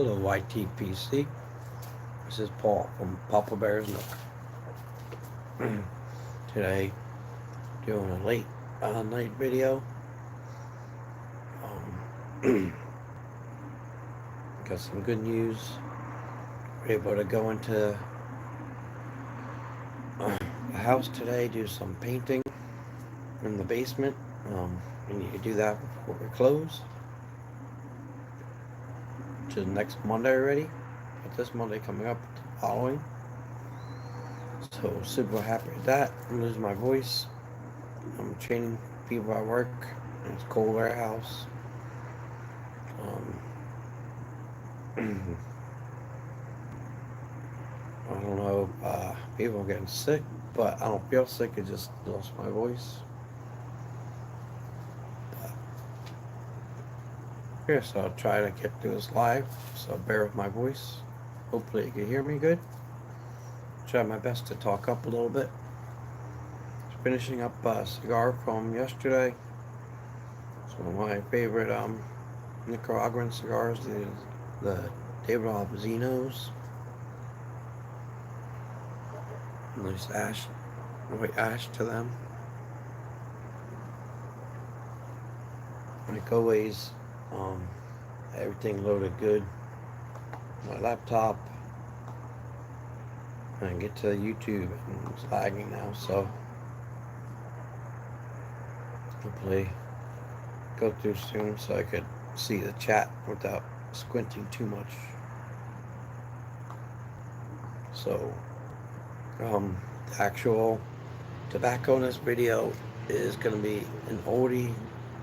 Hello, YTPC. This is Paul from Papa Bear's Nook. Today, doing a late night video. Got some good news. We're able to go into the house today, do some painting in the basement. We need to do that before we close, which is next Monday already. But this Monday coming up, the following. So super happy with that. I'm losing my voice. I'm training people at work. And it's cold at our house. I don't know if people are getting sick, but I don't feel sick. I just lost my voice. Here, so I'll try to get through this live. So bear with my voice. Hopefully you can hear me good. Try my best to talk up a little bit. Just finishing up a cigar from yesterday. It's one of my favorite Nicaraguan cigars, the David Albazinos. Nice ash, white ash to them. Like always, everything loaded good. My laptop. And get to YouTube and it's lagging now, so hopefully go through soon so I could see the chat without squinting too much. So the actual tobacco in this video is going to be an oldie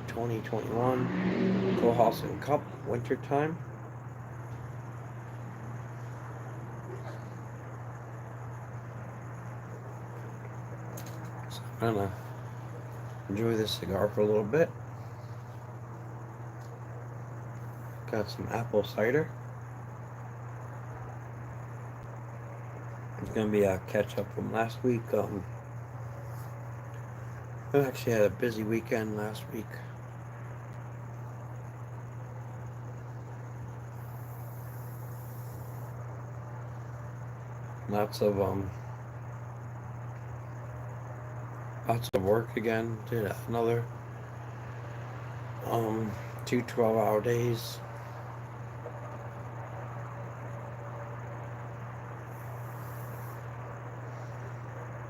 2021 Kohlhausen Cup wintertime. So I'm gonna enjoy this cigar for a little bit. Got some apple cider. It's gonna be a catch up from last week. I actually had a busy weekend last week. Lots of work again. Did another 2 12-hour days.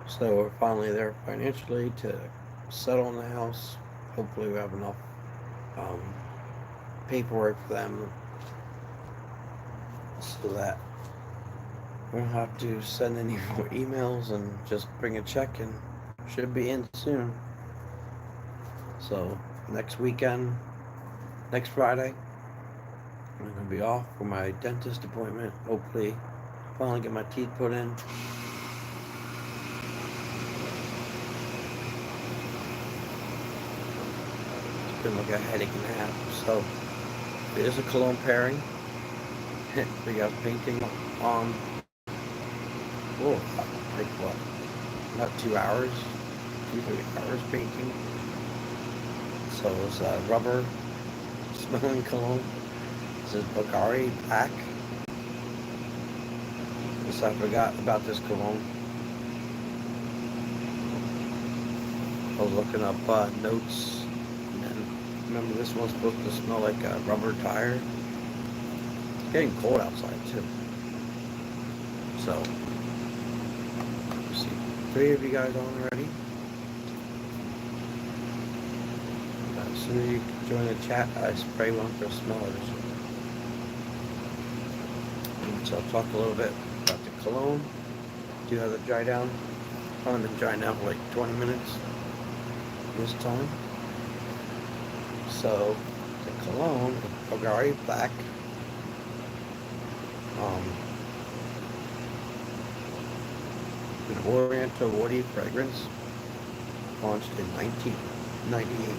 So we're finally there financially to settle in the house. Hopefully we have enough paperwork for them so that we don't have to send any more emails and just bring a check and should be in soon. So next weekend, next Friday, I'm going to be off for my dentist appointment. Hopefully finally get my teeth put in. It's been like a headache and a half. So it is a Cologne pairing. We got painting on, like what? About 2 hours, 2-3 hours painting. So it's rubber smelling cologne. This is Bulgari Black. Guess I forgot about this cologne. I was looking up notes, and remember this one's supposed to smell like a rubber tire. It's getting cold outside too. So, let's see, 3 of you guys on already. As soon as you join the chat, I spray one for smellers. So I'll talk a little bit about the cologne. Do have the dry down. I've been drying down for like 20 minutes this time. So the cologne, Bulgari Black. An Oriental woody fragrance, launched in 1998.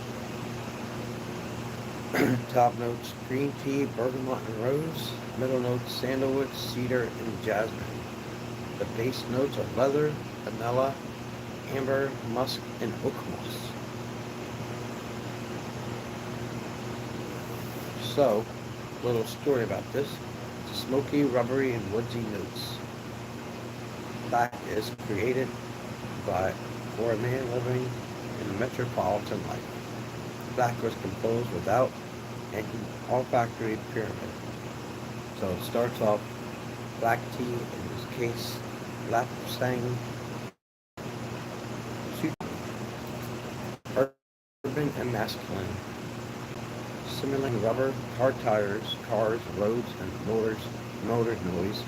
Top notes: green tea, bergamot, and rose. Middle notes: sandalwood, cedar, and jasmine. The base notes are leather, vanilla, amber, musk, and oak moss. So, little story about this. smoky, rubbery, and woodsy notes. Black is created for a man living in a metropolitan life. Black was composed without an olfactory pyramid. So it starts off black tea, in this case, lapsang, urban and masculine, simulating rubber, car tires, cars, roads, and motor noise,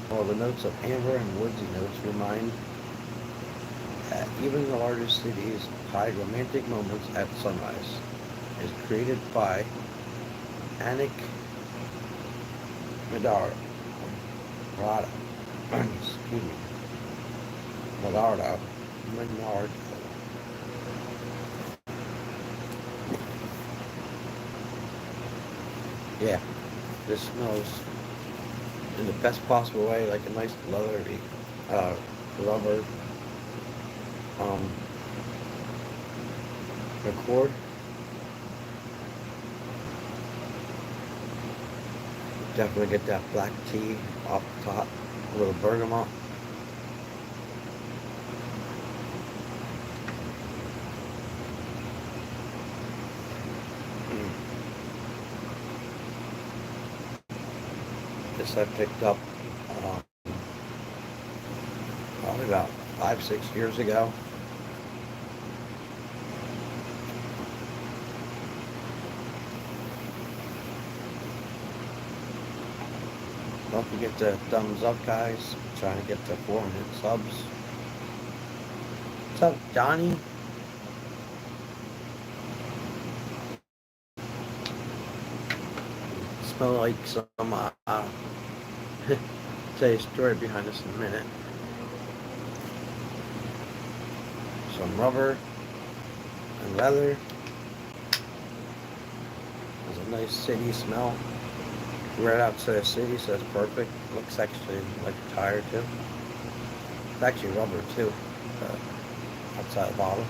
while the notes of amber and woodsy notes remind that even the largest cities hide romantic moments at sunrise. Is created by Anik Madara. Excuse me. Menard. Yeah, this smells in the best possible way, like a nice leathery rubber accord. Definitely get that black tea off the top, a little bergamot. This I picked up probably about 5-6 years ago. Don't forget to thumbs up, guys. I'm trying to get to 400 subs. What's up, Johnny? Smell like some tell you a story behind this in a minute. Some rubber and leather. There's a nice city smell. Right outside the city, so it's perfect. Looks actually like a tire too. It's actually rubber too. Outside the bottle.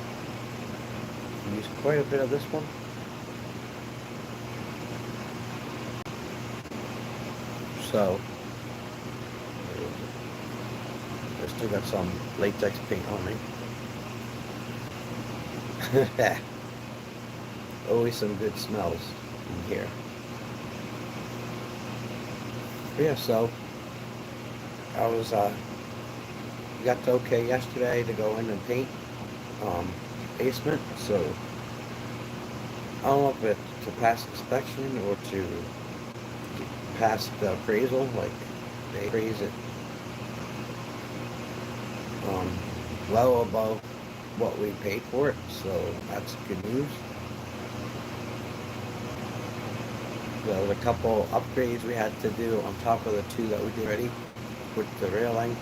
Use quite a bit of this one. So I still got some latex paint on me. Always some good smells in here. But yeah, so I was got the okay yesterday to go in and paint basement. So I don't know if it's to pass inspection or to pass the appraisal, like they appraise it well above what we paid for it, so that's good news. There was a couple upgrades we had to do on top of the two that we did already with the railing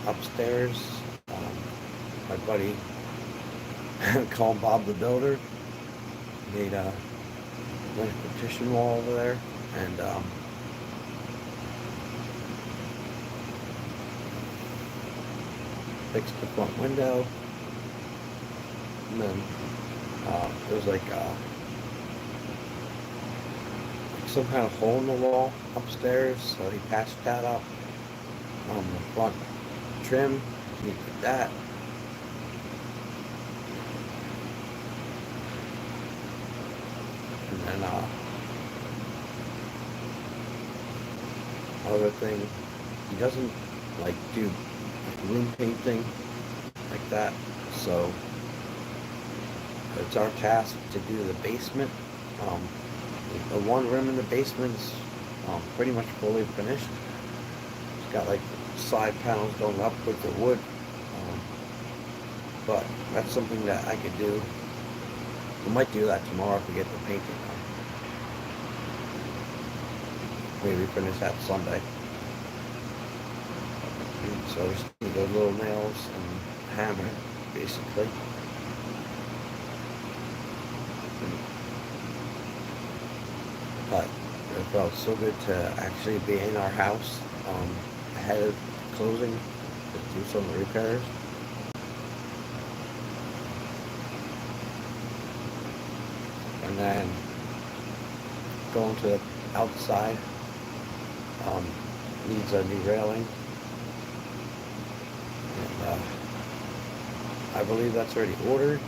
upstairs. My buddy, call him Bob the Builder, made a nice partition wall over there, and fixed the front window, and then there was like some kind of hole in the wall upstairs, so he patched that up. The front trim, he did that. And then other thing, he doesn't like do room painting like that, so it's our task to do the basement. The one room in the basement is pretty much fully finished. It's got like side panels going up with the wood, but that's something that I could do. We might do that tomorrow if we get the painting done. Maybe finish that Sunday. So we just need those little nails and hammer, basically. But it felt so good to actually be in our house ahead of closing to do some repairs. And then going to the outside Um, Needs a new railing. And I believe that's already ordered.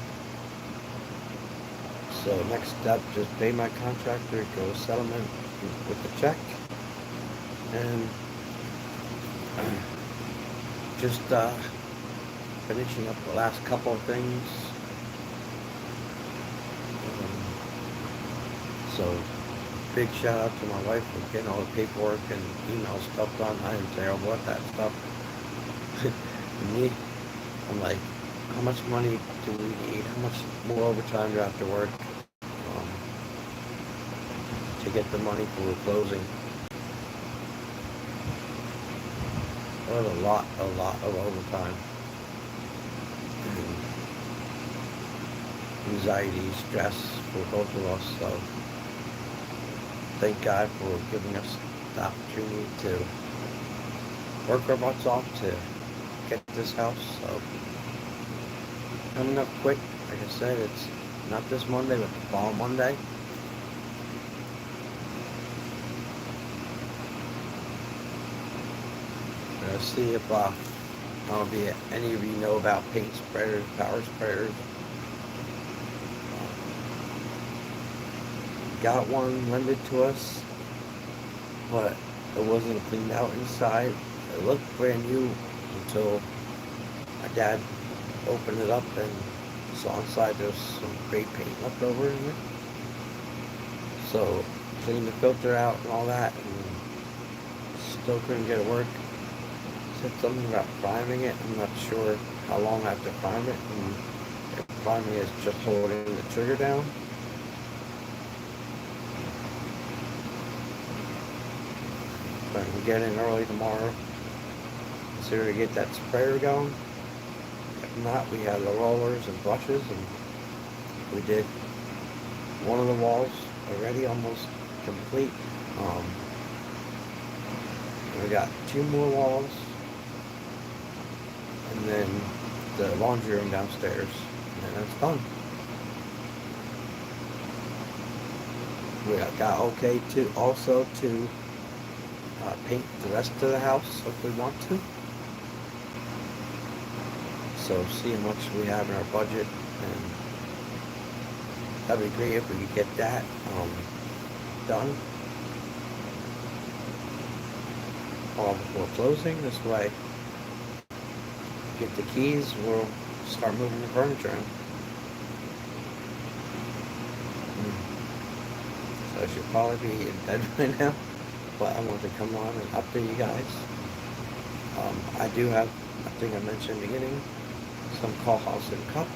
So next step, just pay my contractor, go settlement with the check, and just finishing up the last couple of things. So big shout out to my wife for getting all the paperwork and email stuff done. I am terrible at that stuff. Me, I'm like, how much money do we need? How much more overtime do I have to work to get the money for closing? Well, a lot of overtime. And anxiety, stress for both of us. So thank God for giving us the opportunity to work our butts off to get this house. So coming up quick, like I said, it's not this Monday, but the following Monday. Let's see if any of you know about paint spreaders, power spreaders. Got one lended to us, but it wasn't cleaned out inside. It looked brand new until my dad opened it up and saw inside there's some gray paint left over in it. So cleaned the filter out and all that, and still couldn't get it work. Said something about priming it. I'm not sure how long I have to prime it, and if priming is just holding the trigger down. But I can get in early tomorrow. Consider to get that sprayer going. If not, we have the rollers and brushes, and we did one of the walls already, almost complete. We got 2 more walls, and then the laundry room downstairs, and that's done. We got okay to also to paint the rest of the house if we want to. So see how much we have in our budget, and that'd be great if we could get that done before closing. This way, get the keys, we'll start moving the furniture in. So I should probably be in bed right now, but I wanted to come on and update you guys. I do have, I think I mentioned in the beginning, some colognes and cup,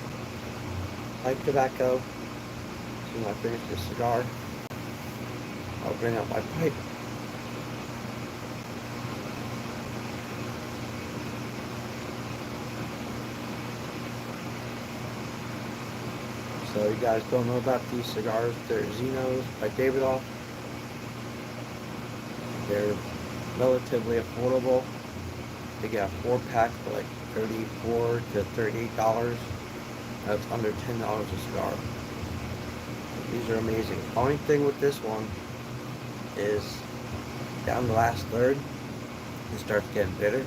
pipe tobacco. So when I finish this cigar, I'll bring out my pipe. So you guys don't know about these cigars. They're Zinos by Davidoff. They're relatively affordable. They get a 4-pack for like $34 to $38. That's under $10 a cigar. These are amazing. Only thing with this one is down the last third, it starts getting bitter.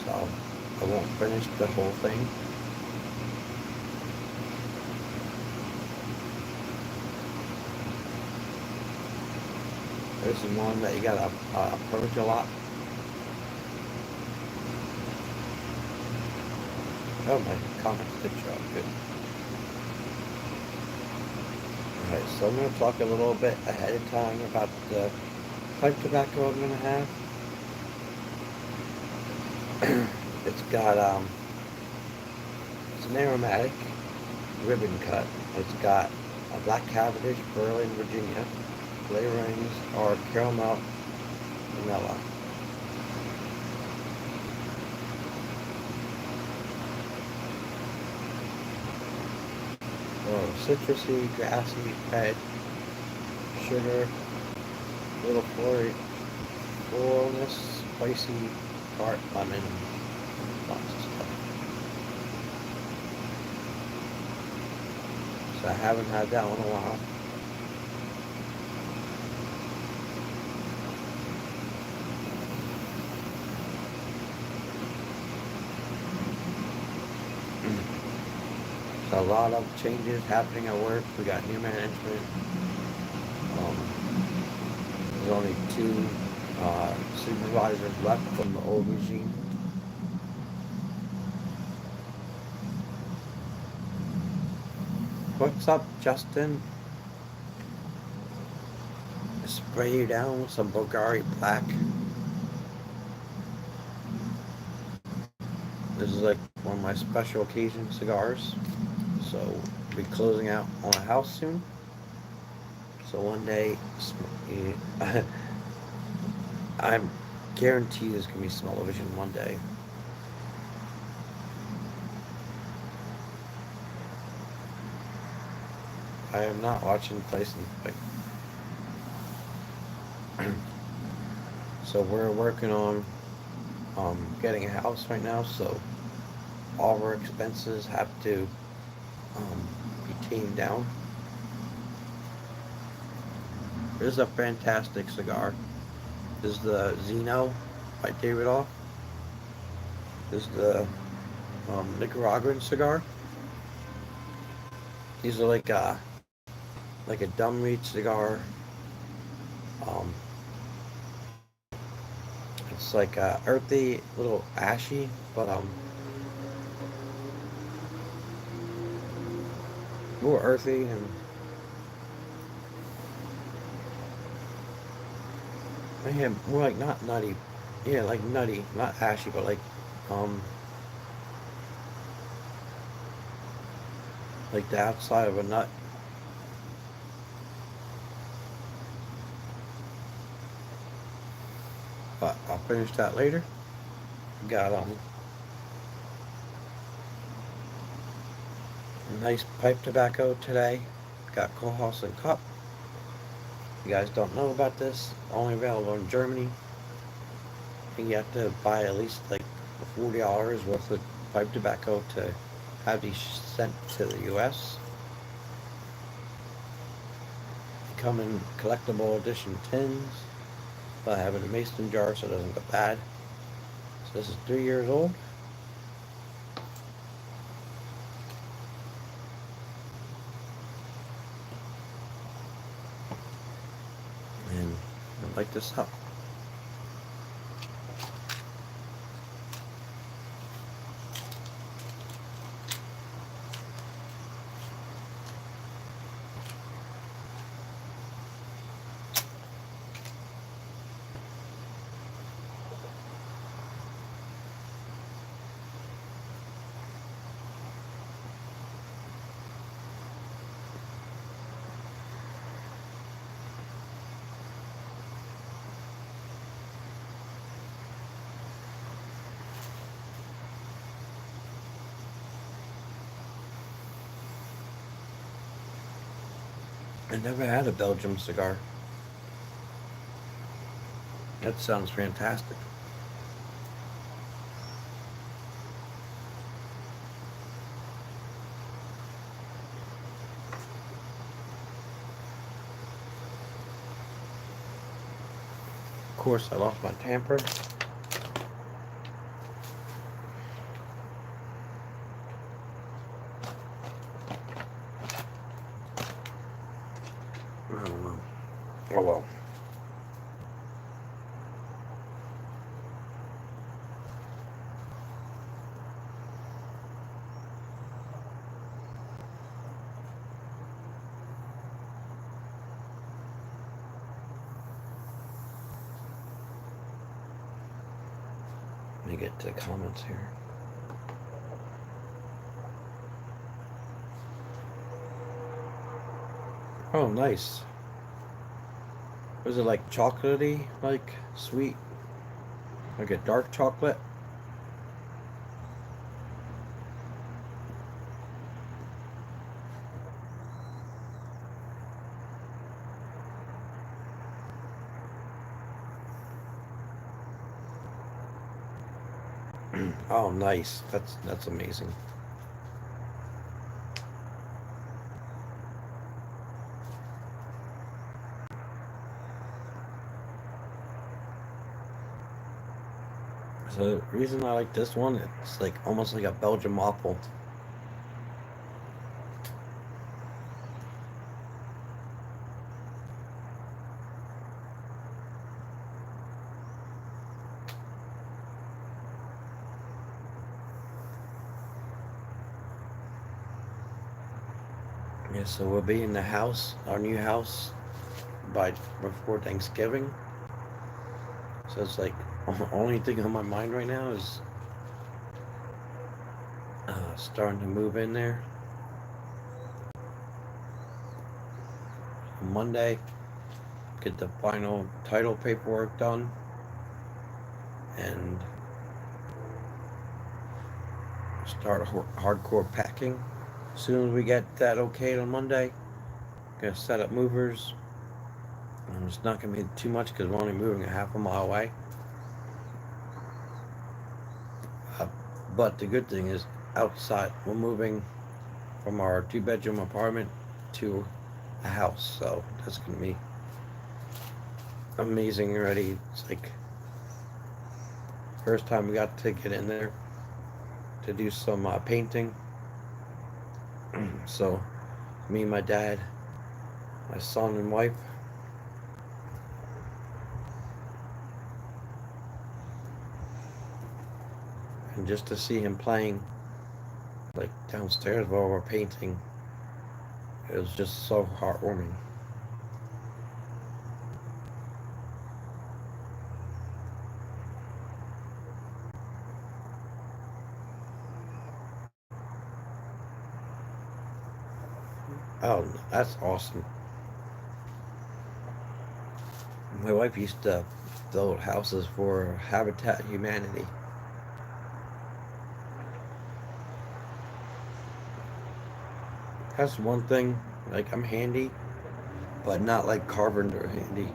So I won't finish the whole thing. This is one that you gotta purge a lot. Oh, my comments did show up good. Alright, so I'm going to talk a little bit ahead of time about the pipe tobacco I'm going to have. It's got, it's an aromatic ribbon cut. It's got a black Cavendish, Berlin, Virginia. Flavorings are caramel, vanilla. Citrusy, grassy, red, sugar, little floralness, spicy, tart, lemon, lots of stuff. So I haven't had that one in a while. a lot of changes happening at work. We got new management. Um, there's only two supervisors left from the old regime. What's up, Justin? Spray you down with some Bulgari Black. This is like one of my special occasion cigars. So we'll be closing out on a house soon. So one day, I'm guaranteed there's gonna be smell-o-vision one day. I am not watching Tyson fight. So we're working on getting a house right now. So all of our expenses have to be tamed down. This is a fantastic cigar. This is the Zeno by David Off. This is the Nicaraguan cigar. These are like a dumb reed cigar. It's like earthy, little ashy, but more earthy and more like not nutty. Yeah, like nutty, not ashy, but like the outside of a nut. But I'll finish that later. Got nice pipe tobacco today. Got Kohlhaas and Cup. You guys don't know about this. Only available in Germany. And you have to buy at least like $40 worth of pipe tobacco to have these sent to the US. They come in collectible edition tins. But I have it in a mason jar so it doesn't go bad. So this is 3 years old. And I light this up. I never had a Belgium cigar. That sounds fantastic. Of course, I lost my tamper. I don't know. Oh well. Let me get to the comments here. Oh, nice. Was it like chocolatey, like sweet? Like a dark chocolate? Oh, nice. That's amazing. So the reason I like this one, it's like almost like a Belgian waffle. Yeah, so we'll be in the house, our new house, by before Thanksgiving. So it's like the only thing on my mind right now is starting to move in there. Monday, get the final title paperwork done, and start hardcore packing. As soon as we get that okay on Monday, gonna set up movers. It's not gonna be too much because we're only moving a half a mile away. Uh, but the good thing is, outside, we're moving from our 2 bedroom apartment to a house, so that's gonna be amazing already. It's like first time we got to get in there to do some painting. So me, my dad, my son and wife, and just to see him playing like downstairs while we're painting, it was just so heartwarming. Oh, that's awesome. My wife used to build houses for Habitat Humanity. That's one thing, like I'm handy, but not like carpenter handy.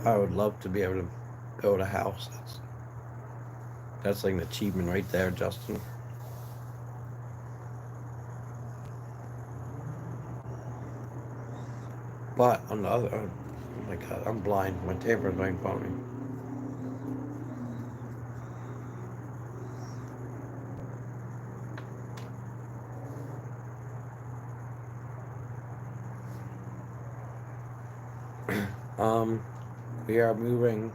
I would love to be able to build a house. That's like an achievement right there, Justin. But on the other, oh my God, I'm blind. My taper's right in front of me. Um, we are moving,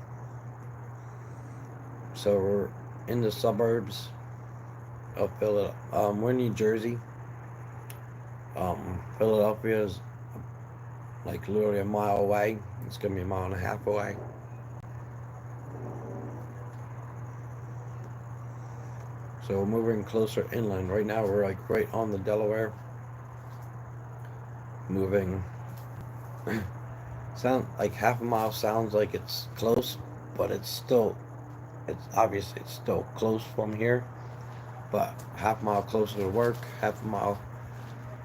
so we're in the suburbs of Philadelphia. We're in New Jersey. Philadelphia is like literally a mile away. It's gonna be a mile and a half away. So we're moving closer inland. Right now we're like right on the Delaware. Moving sound like half a mile sounds like it's close, but it's still close from here. But half a mile closer to work, half a mile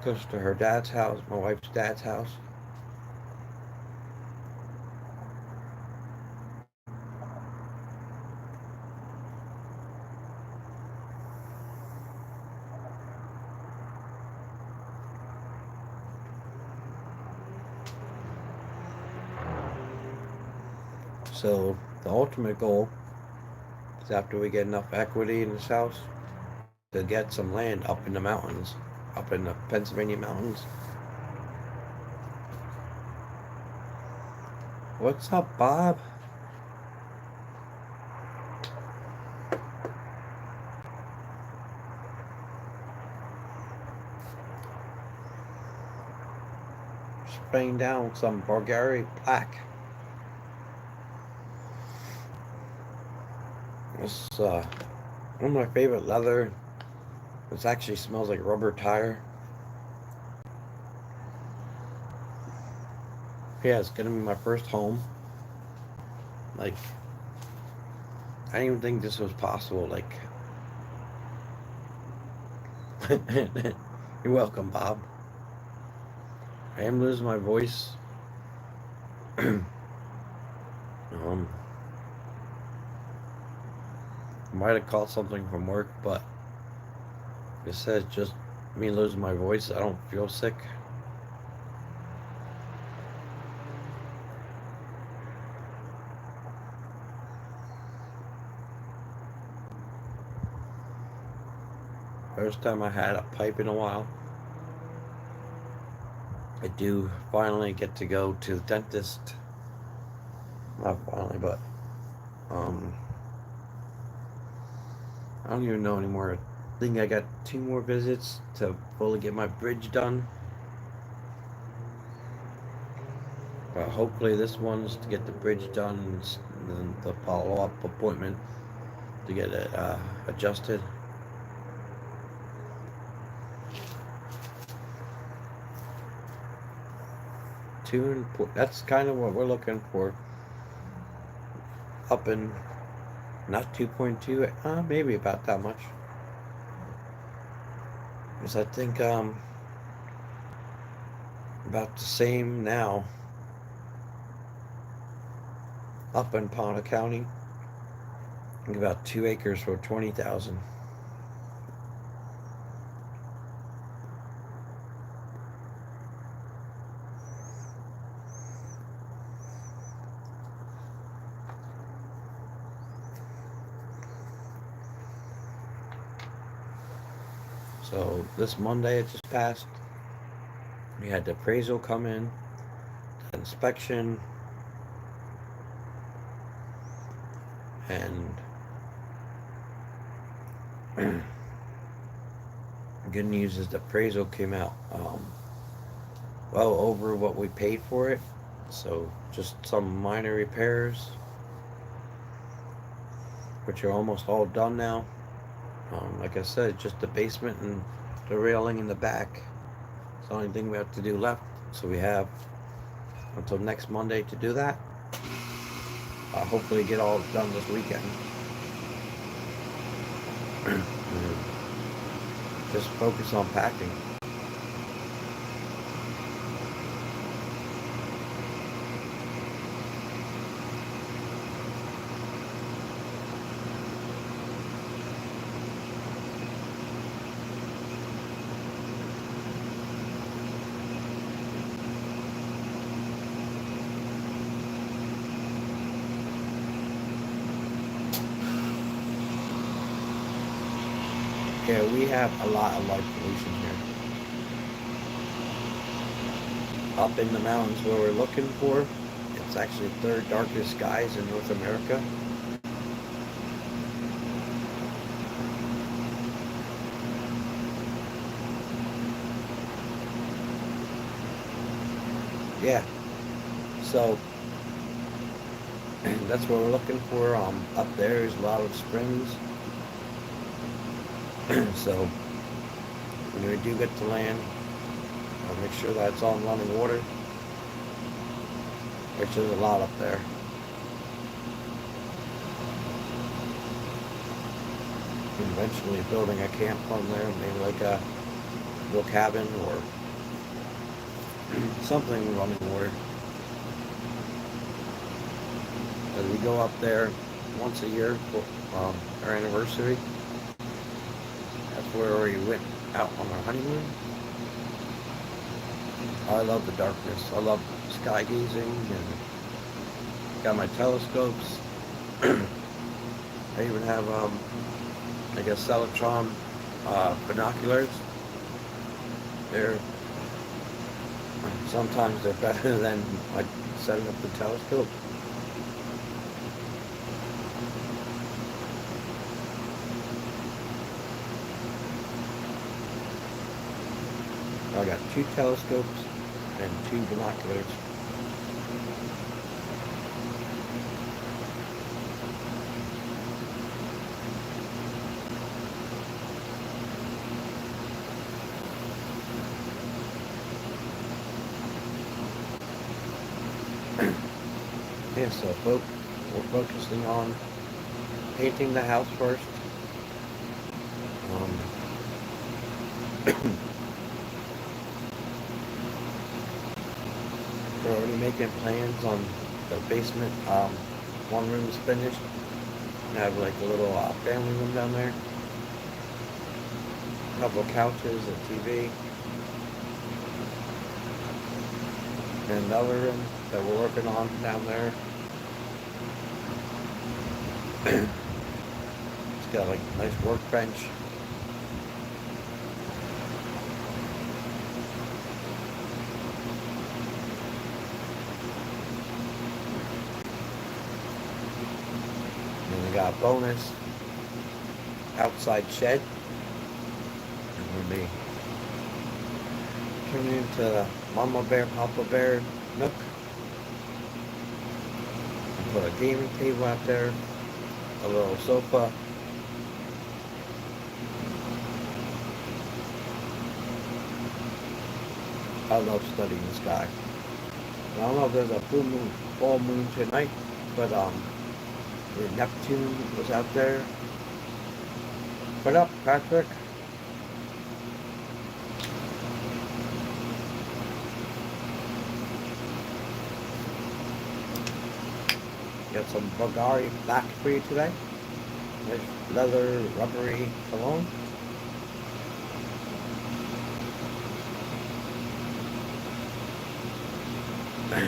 closer to her dad's house, my wife's dad's house. So the ultimate goal is after we get enough equity in this house to get some land up in the mountains, up in the Pennsylvania mountains. What's up, Bob? Spraying down some Bulgari black. It's one of my favorite leather. It actually smells like rubber tire. Yeah, it's gonna be my first home. Like, I didn't even think this was possible. Like, you're welcome, Bob. I am losing my voice. um, I might have caught something from work, but it says just me losing my voice. I don't feel sick. First time I had a pipe in a while. I do finally get to go to the dentist. Not finally, but um, I don't even know anymore. I think I got 2 more visits to fully get my bridge done. But hopefully this one's to get the bridge done and then the follow-up appointment to get it adjusted. That's kind of what we're looking for. Up in not 2.2, maybe about that much. Because I think about the same now up in Ponca County. I think about 2 acres for 20,000. So this Monday it just passed. We had the appraisal come in, the inspection, and good news is the appraisal came out well over what we paid for it. So just some minor repairs, which are almost all done now. Like I said, just the basement and the railing in the back. It's the only thing we have to do left. So we have until next Monday to do that. Hopefully get all done this weekend. Just focus on packing. Yeah, we have a lot of light pollution here. Up in the mountains where we're looking for, it's actually third darkest skies in North America. Yeah, so that's what we're looking for. Up there is a lot of springs. So when we do get to land, I'll make sure that it's all running water, which is a lot up there. And eventually building a camp on there, maybe like a little cabin or something running water. As we go up there once a year for our anniversary. That's where we went out on our honeymoon. I love the darkness. I love sky gazing and got my telescopes. I even have I guess Celestron binoculars. Sometimes they're better than like setting up the telescope. I got 2 telescopes and 2 binoculars. Yeah, so we're focusing on painting the house first. We're already making plans on the basement. One room is finished. I have like a little family room down there. A couple of couches, a TV. And another room that we're working on down there. It's got like a nice workbench. got a bonus outside shed. And we'll be turning into the Mama Bear, Papa Bear nook. Put a gaming table out there, a little sofa. I love studying the sky. I don't know if there's a full moon tonight, but the Neptune was out there. What up, Patrick? Got some Bulgari black for you today. Nice leather, rubbery cologne. I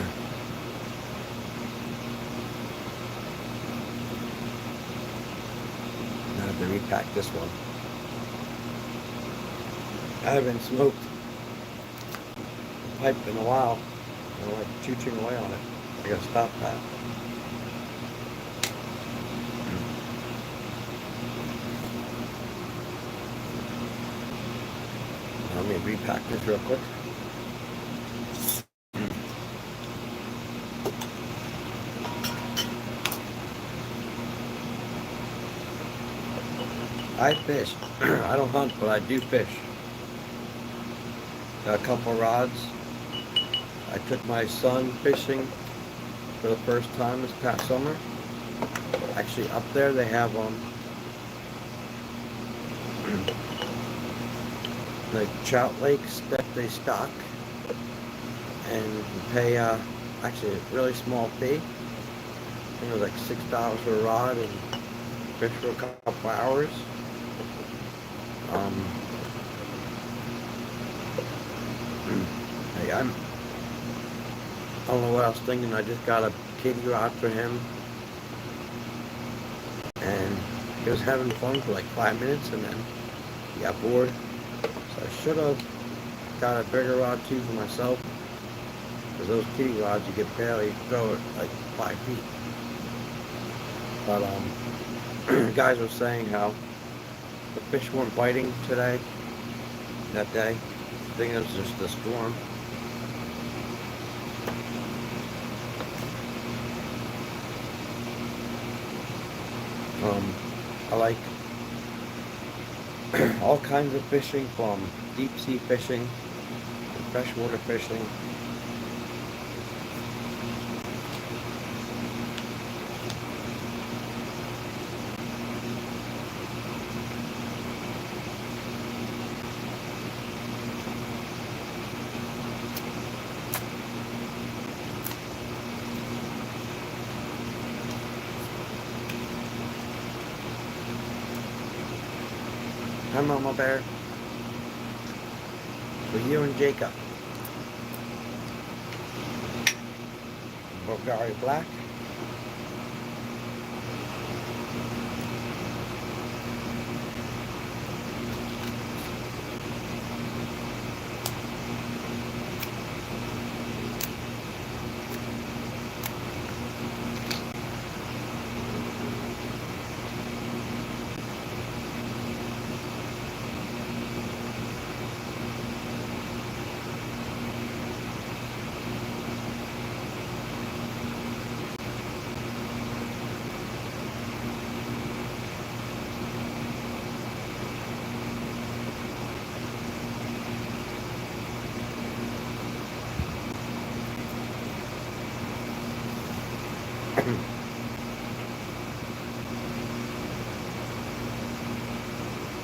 have to repack this one. I haven't smoked a pipe in a while. I'm like chewing away on it. I gotta stop that. Let me repack this real quick. I fish. I don't hunt, but I do fish. Got a couple rods. I took my son fishing for the first time this past summer. Actually, up there they have the trout lakes that they stock, and you pay actually a really small fee. I think it was like $6 for a rod and fish for a couple hours. Hey, I don't know what I was thinking. I just got a kiddie rod for him, and he was having fun for like 5 minutes, and then he got bored. So I should have got a bigger rod too for myself, because those kiddie rods you could barely throw it like 5 feet. But guys were saying how the fish weren't biting today, that day. I think it was just the storm. I like all kinds of fishing, from deep sea fishing to freshwater fishing. Hi, Mama Bear. For you and Jacob. Bulgari Black.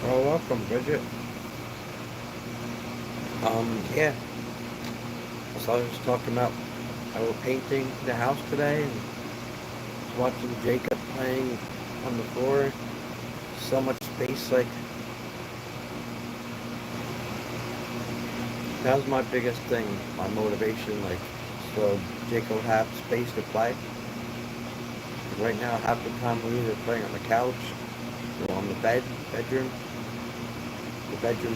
Well, welcome, Bridget. Yeah. So I was just talking about how we're painting the house today, and just watching Jacob playing on the floor. So much space, like, that was my biggest thing, my motivation, like, so Jacob will have space to play. Right now, half the time we're either playing on the couch or on the bedroom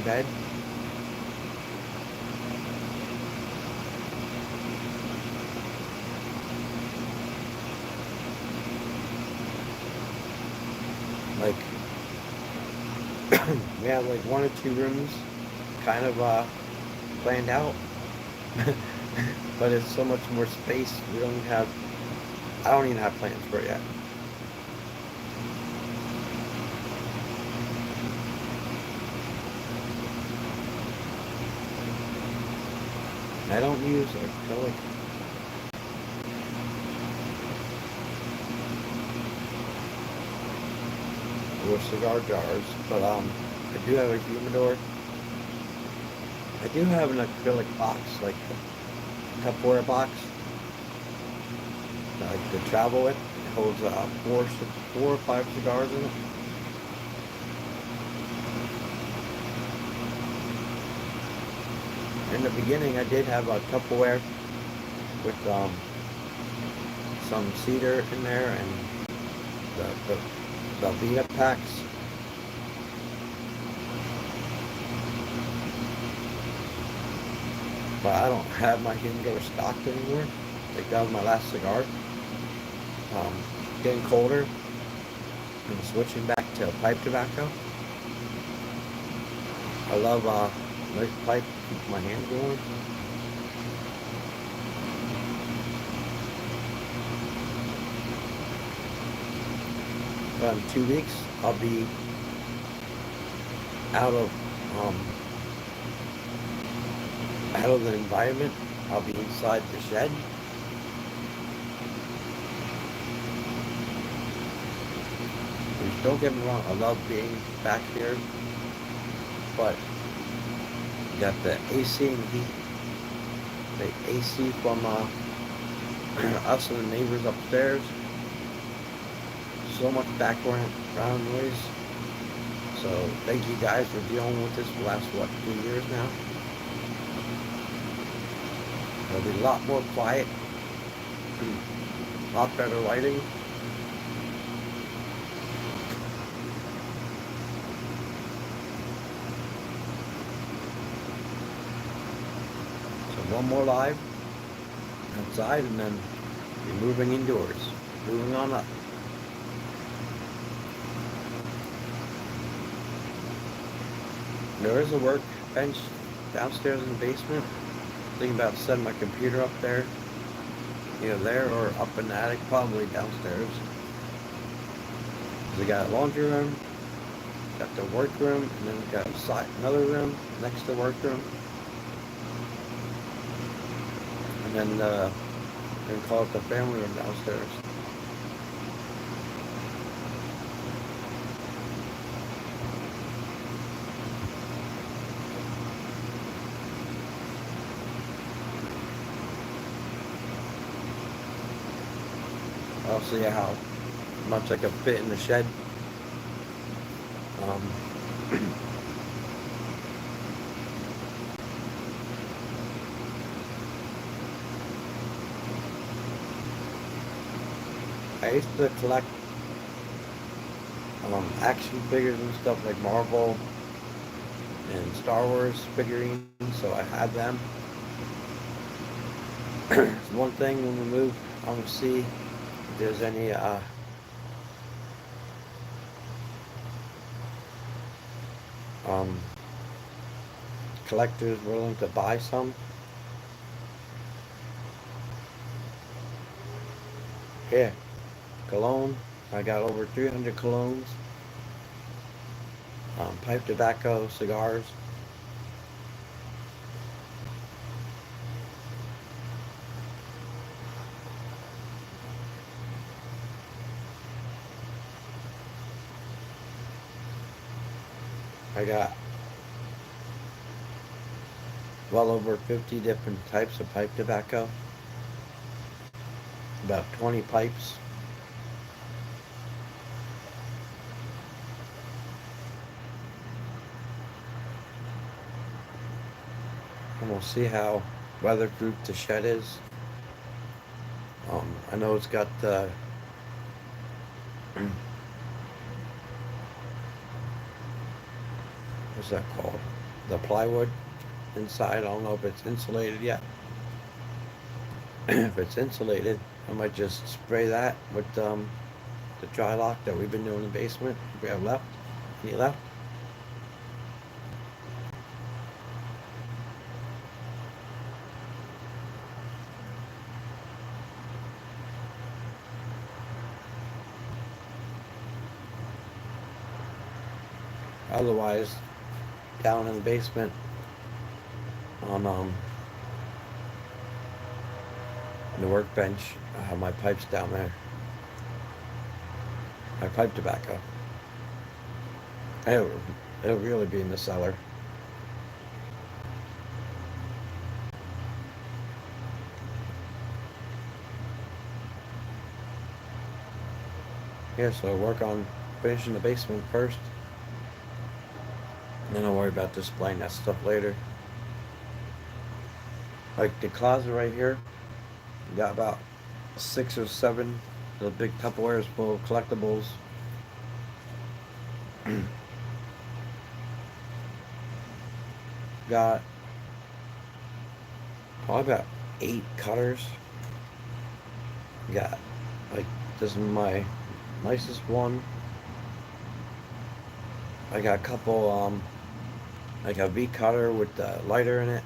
bed. we have like 1 or 2 rooms kind of planned out, but it's so much more space. We don't have. I don't even have plans for it yet. I don't use acrylic. Or cigar jars, but I do have a humidor. I do have an acrylic box, like a Tupperware box, like to travel with. It holds 4 or 5 cigars in it. In the beginning, I did have a Tupperware with some cedar in there and the Vita packs. But I don't have my humidor stocked anymore. Like that was my last cigar. Getting colder and switching back to pipe tobacco. I love nice pipe to keep my hands warm. In 2 weeks, I'll be out of the environment. I'll be inside the shed. Don't get me wrong, I love being back here, but you got the AC and heat. The AC from us and the neighbors upstairs. So much background noise. So thank you guys for dealing with this for the last 2 years now. It'll be a lot more quiet, a lot better lighting. So one more live outside and then be moving indoors, moving on up. There is a workbench downstairs in the basement. Thinking about setting my computer up there, either there or up in the attic, probably downstairs. We got a laundry room, got the workroom, and then we got another room next to the workroom, and then we can call it the family room downstairs. I'll see how much I can fit in the shed. I used to collect action figures and stuff like Marvel and Star Wars figurines, so I had them. It's one thing when we move, I want to see if there's any collectors willing to buy some. Yeah, Cologne. I got over 300 colognes, pipe tobacco, cigars. I got well over 50 different types of pipe tobacco, about 20 pipes. And we'll see how weatherproof the shed is. I know it's got the what's that called? The plywood inside. I don't know if it's insulated yet. If it's insulated, I might just spray that with the dry lock that we've been doing in the basement. If we have left, any left. Otherwise, down in the basement on the workbench, I have my pipes down there. My pipe tobacco. It'll really be in the cellar. Here, so I'll work on finishing the basement first. And then I'll worry about displaying that stuff later. Like the closet right here, got about 6 or 7 the big Tupperwares full of collectibles. Got probably about 8 cutters. Got like this is my nicest one. I got a couple like a V cutter with the lighter in it.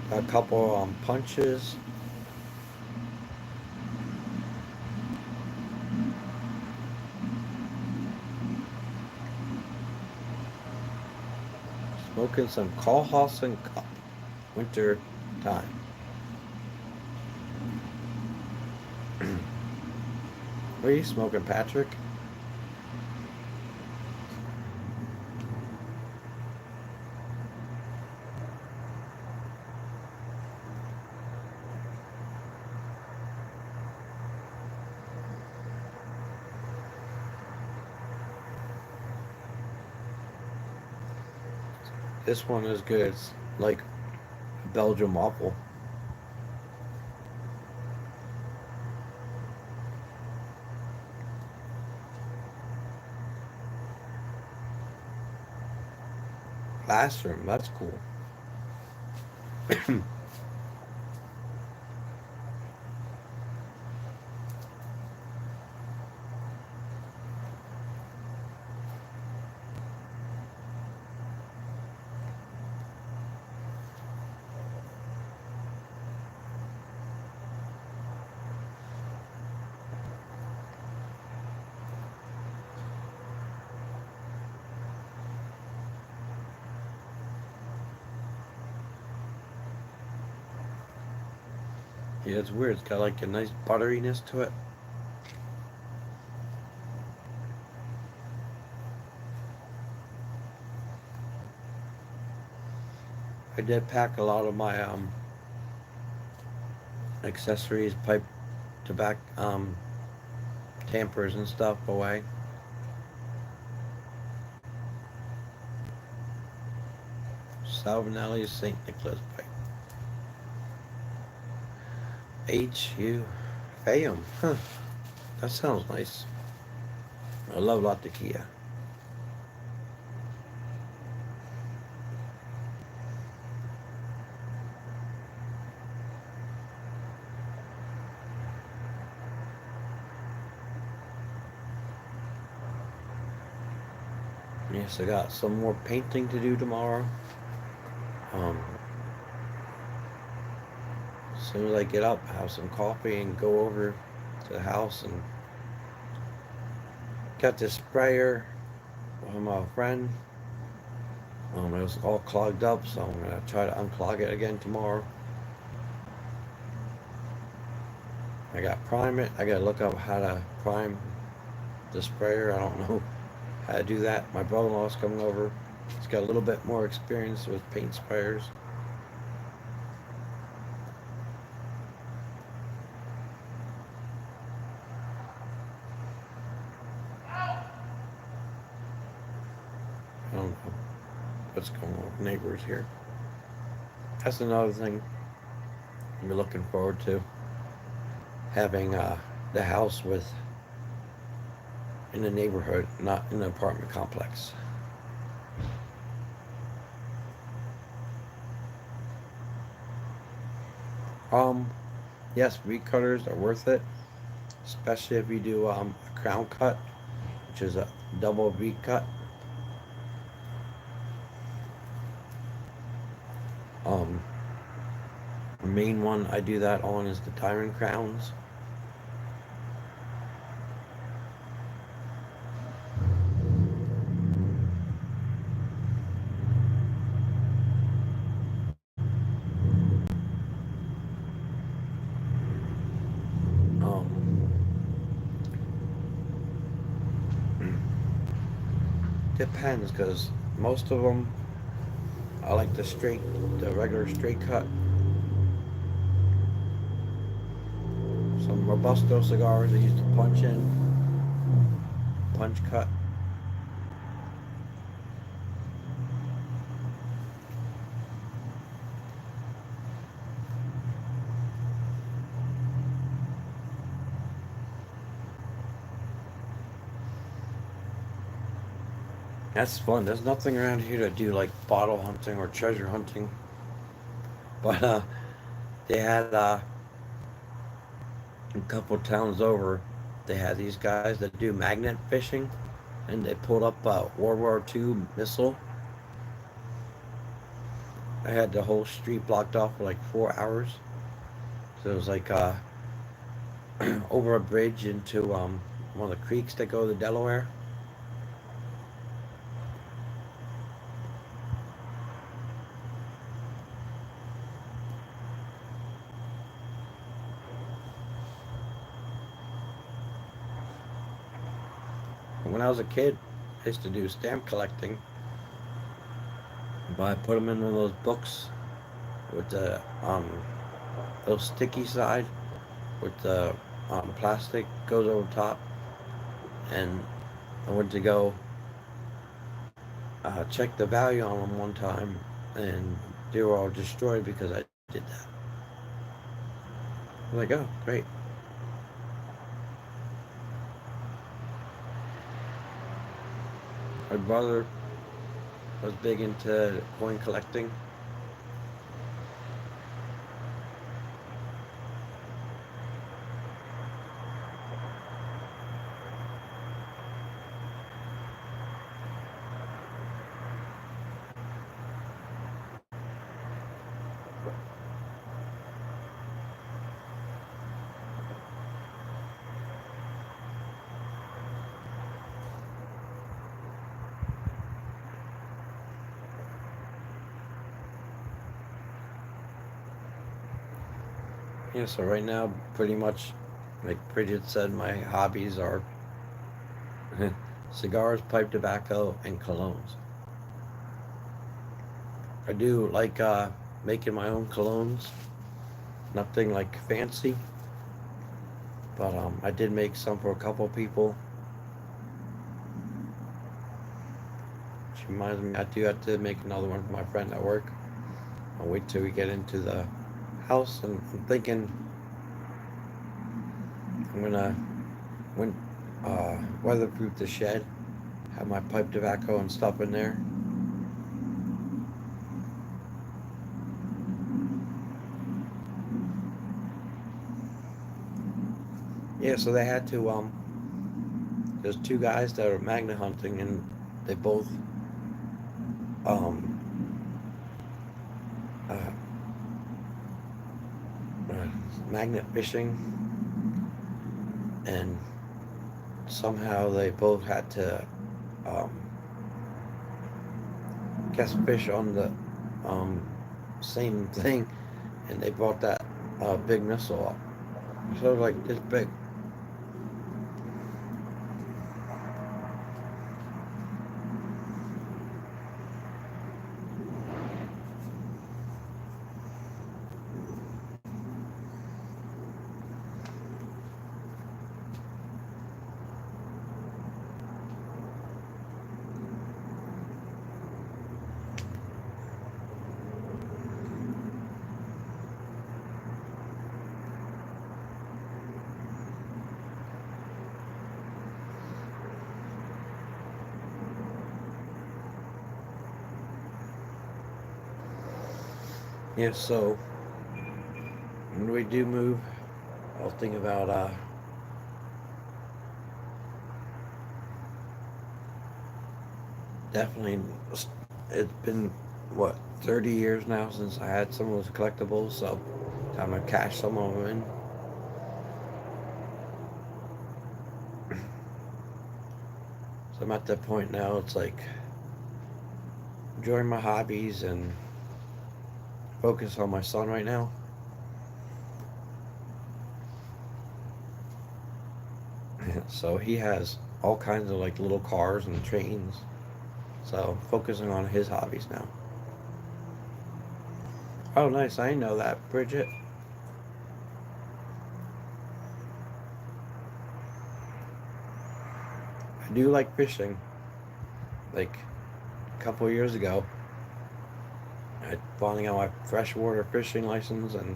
Got a couple punches. Smoking some Colhouse Cup. Winter time. What are you smoking, Patrick? This one is good. It's like a Belgian waffle. Classroom, that's cool. Yeah, it's weird. It's got like a nice butteriness to it. I did pack a lot of my accessories, pipe, tobacco, tampers and stuff away. Salvinelli's St. Nicholas pipe. H.U. Fayum. Huh. That sounds nice. I love Latakia. Yes, I got some more painting to do tomorrow. As soon as I get up, have some coffee and go over to the house and got this sprayer from a friend. It was all clogged up, so I'm gonna try to unclog it again tomorrow. I got prime it. I gotta look up how to prime the sprayer. I don't know how to do that. My brother-in-law's coming over. He's got a little bit more experience with paint sprayers. I don't know what's going on with neighbors here. That's another thing I'm looking forward to. Having the house with in the neighborhood, not in an apartment complex. Yes, V cutters are worth it, especially if you do a crown cut, which is a double V cut. The main one I do that on is the diamond crowns. depends, because most of them I like the regular straight cut. Some Robusto cigars I used to punch cut. That's fun. There's nothing around here to do like bottle hunting or treasure hunting. But they had a couple towns over. They had these guys that do magnet fishing, and they pulled up a World War II missile. I had the whole street blocked off for like 4 hours. So it was like over a bridge into one of the creeks that go to Delaware. When I was a kid, I used to do stamp collecting, but I put them in one of those books with the little sticky side with the plastic goes over top, and I went to go check the value on them one time, and they were all destroyed because I did that. I was like, oh, great. My brother was big into coin collecting. Yeah, so right now, pretty much, like Bridget said, my hobbies are cigars, pipe tobacco, and colognes. I do like making my own colognes. Nothing like fancy, but I did make some for a couple people. Which reminds me, I do have to make another one for my friend at work. I'll wait till we get into the house, and I'm thinking I'm gonna win, weatherproof the shed, have my pipe tobacco and stuff in there. Yeah, so they had to there's two guys that are magnet hunting, and they both um uh, uh, magnet fishing, and somehow they both had to um, catch fish on the um, same thing, and they brought that big missile up. So like this big. Yeah, so when we do move, I'll think about definitely. It's been what 30 years now since I had some of those collectibles, so time to cash some of them in. So I'm at that point now. It's like enjoying my hobbies and focus on my son right now. So he has all kinds of like little cars and trains. So focusing on his hobbies now. Oh, nice. I know that, Bridget. I do like fishing. Like a couple of years ago, I finally got my freshwater fishing license and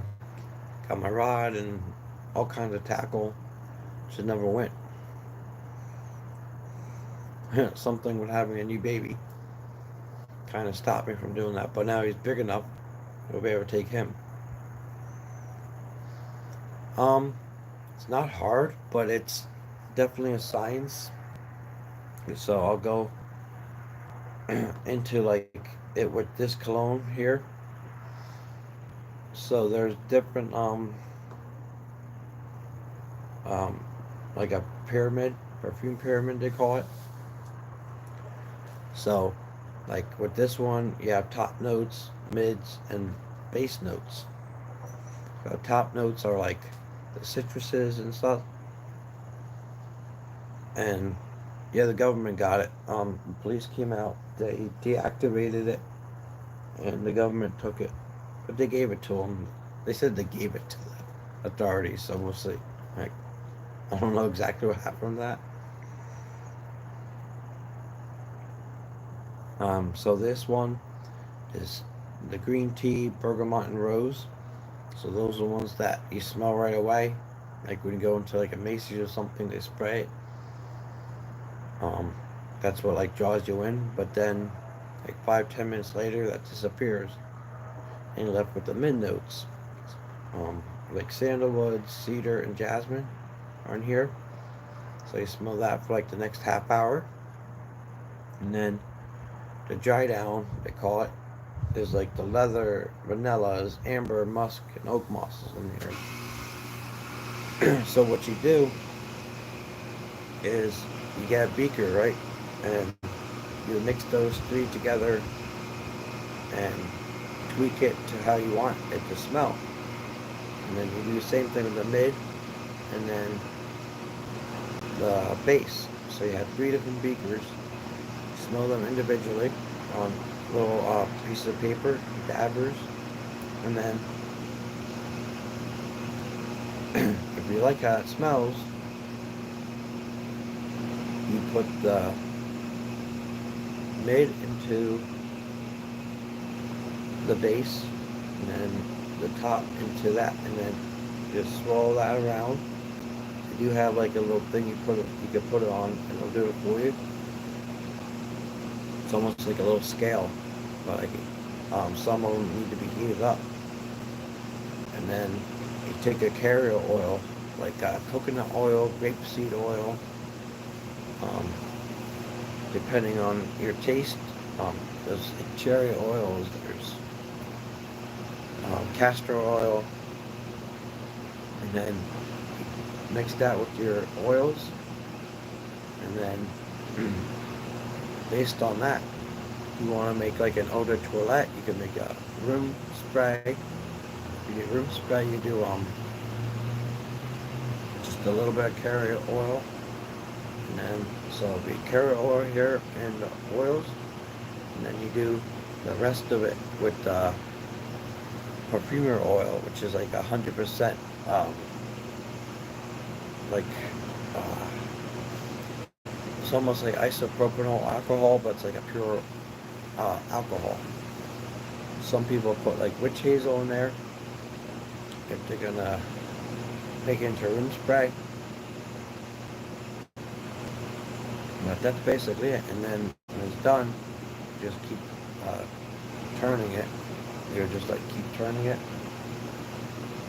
got my rod and all kinds of tackle. Just never went. Something with having a new baby kind of stopped me from doing that. But now he's big enough, we'll be able to take him. Um, it's not hard, but it's definitely a science. So I'll go into like it with this cologne here. So there's different um like a pyramid, perfume pyramid they call it. So like with this one you have top notes, mids, and base notes. So top notes are like the citruses and stuff. And yeah, the government got it. The police came out, they deactivated it, and the government took it. But they gave it to them. They said they gave it to the authorities, so we'll see. Like, I don't know exactly what happened to that. So this one is the green tea, bergamot, and rose. So those are the ones that you smell right away. Like when you go into like a Macy's or something, they spray it. Um, that's what like draws you in. But then, like 5-10 minutes later, that disappears, and you're left with the mid notes. Like sandalwood, cedar, and jasmine are in here. So you smell that for like the next half hour, and then the dry down, they call it, is like the leather, vanillas, amber, musk, and oak mosses in here. So what you do is you get a beaker, right? And you mix those three together and tweak it to how you want it to smell. And then you do the same thing with the mid and then the base. So you have three different beakers. Smell them individually on little pieces of paper, dabbers, and then if you like how it smells, you put the mid into the base and then the top into that, and then just swirl that around. You do have like a little thing you can put it on and it'll do it for you. It's almost like a little scale, but like, some of them need to be heated up. And then you take a carrier oil, like coconut oil, grapeseed oil, um, depending on your taste. There's cherry oils, there's castor oil, and then mix that with your oils, and then based on that, you want to make like an eau de toilette, you can make a room spray. You do room spray, you do just a little bit of carrier oil, and then so it'll be carrier oil here and the oils, and then you do the rest of it with perfumer oil, which is like 100% like it's almost like isopropanol alcohol, but it's like a pure alcohol. Some people put like witch hazel in there if they're gonna make it into room spray. But that's basically it. And then when it's done, just keep turning it. You just like keep turning it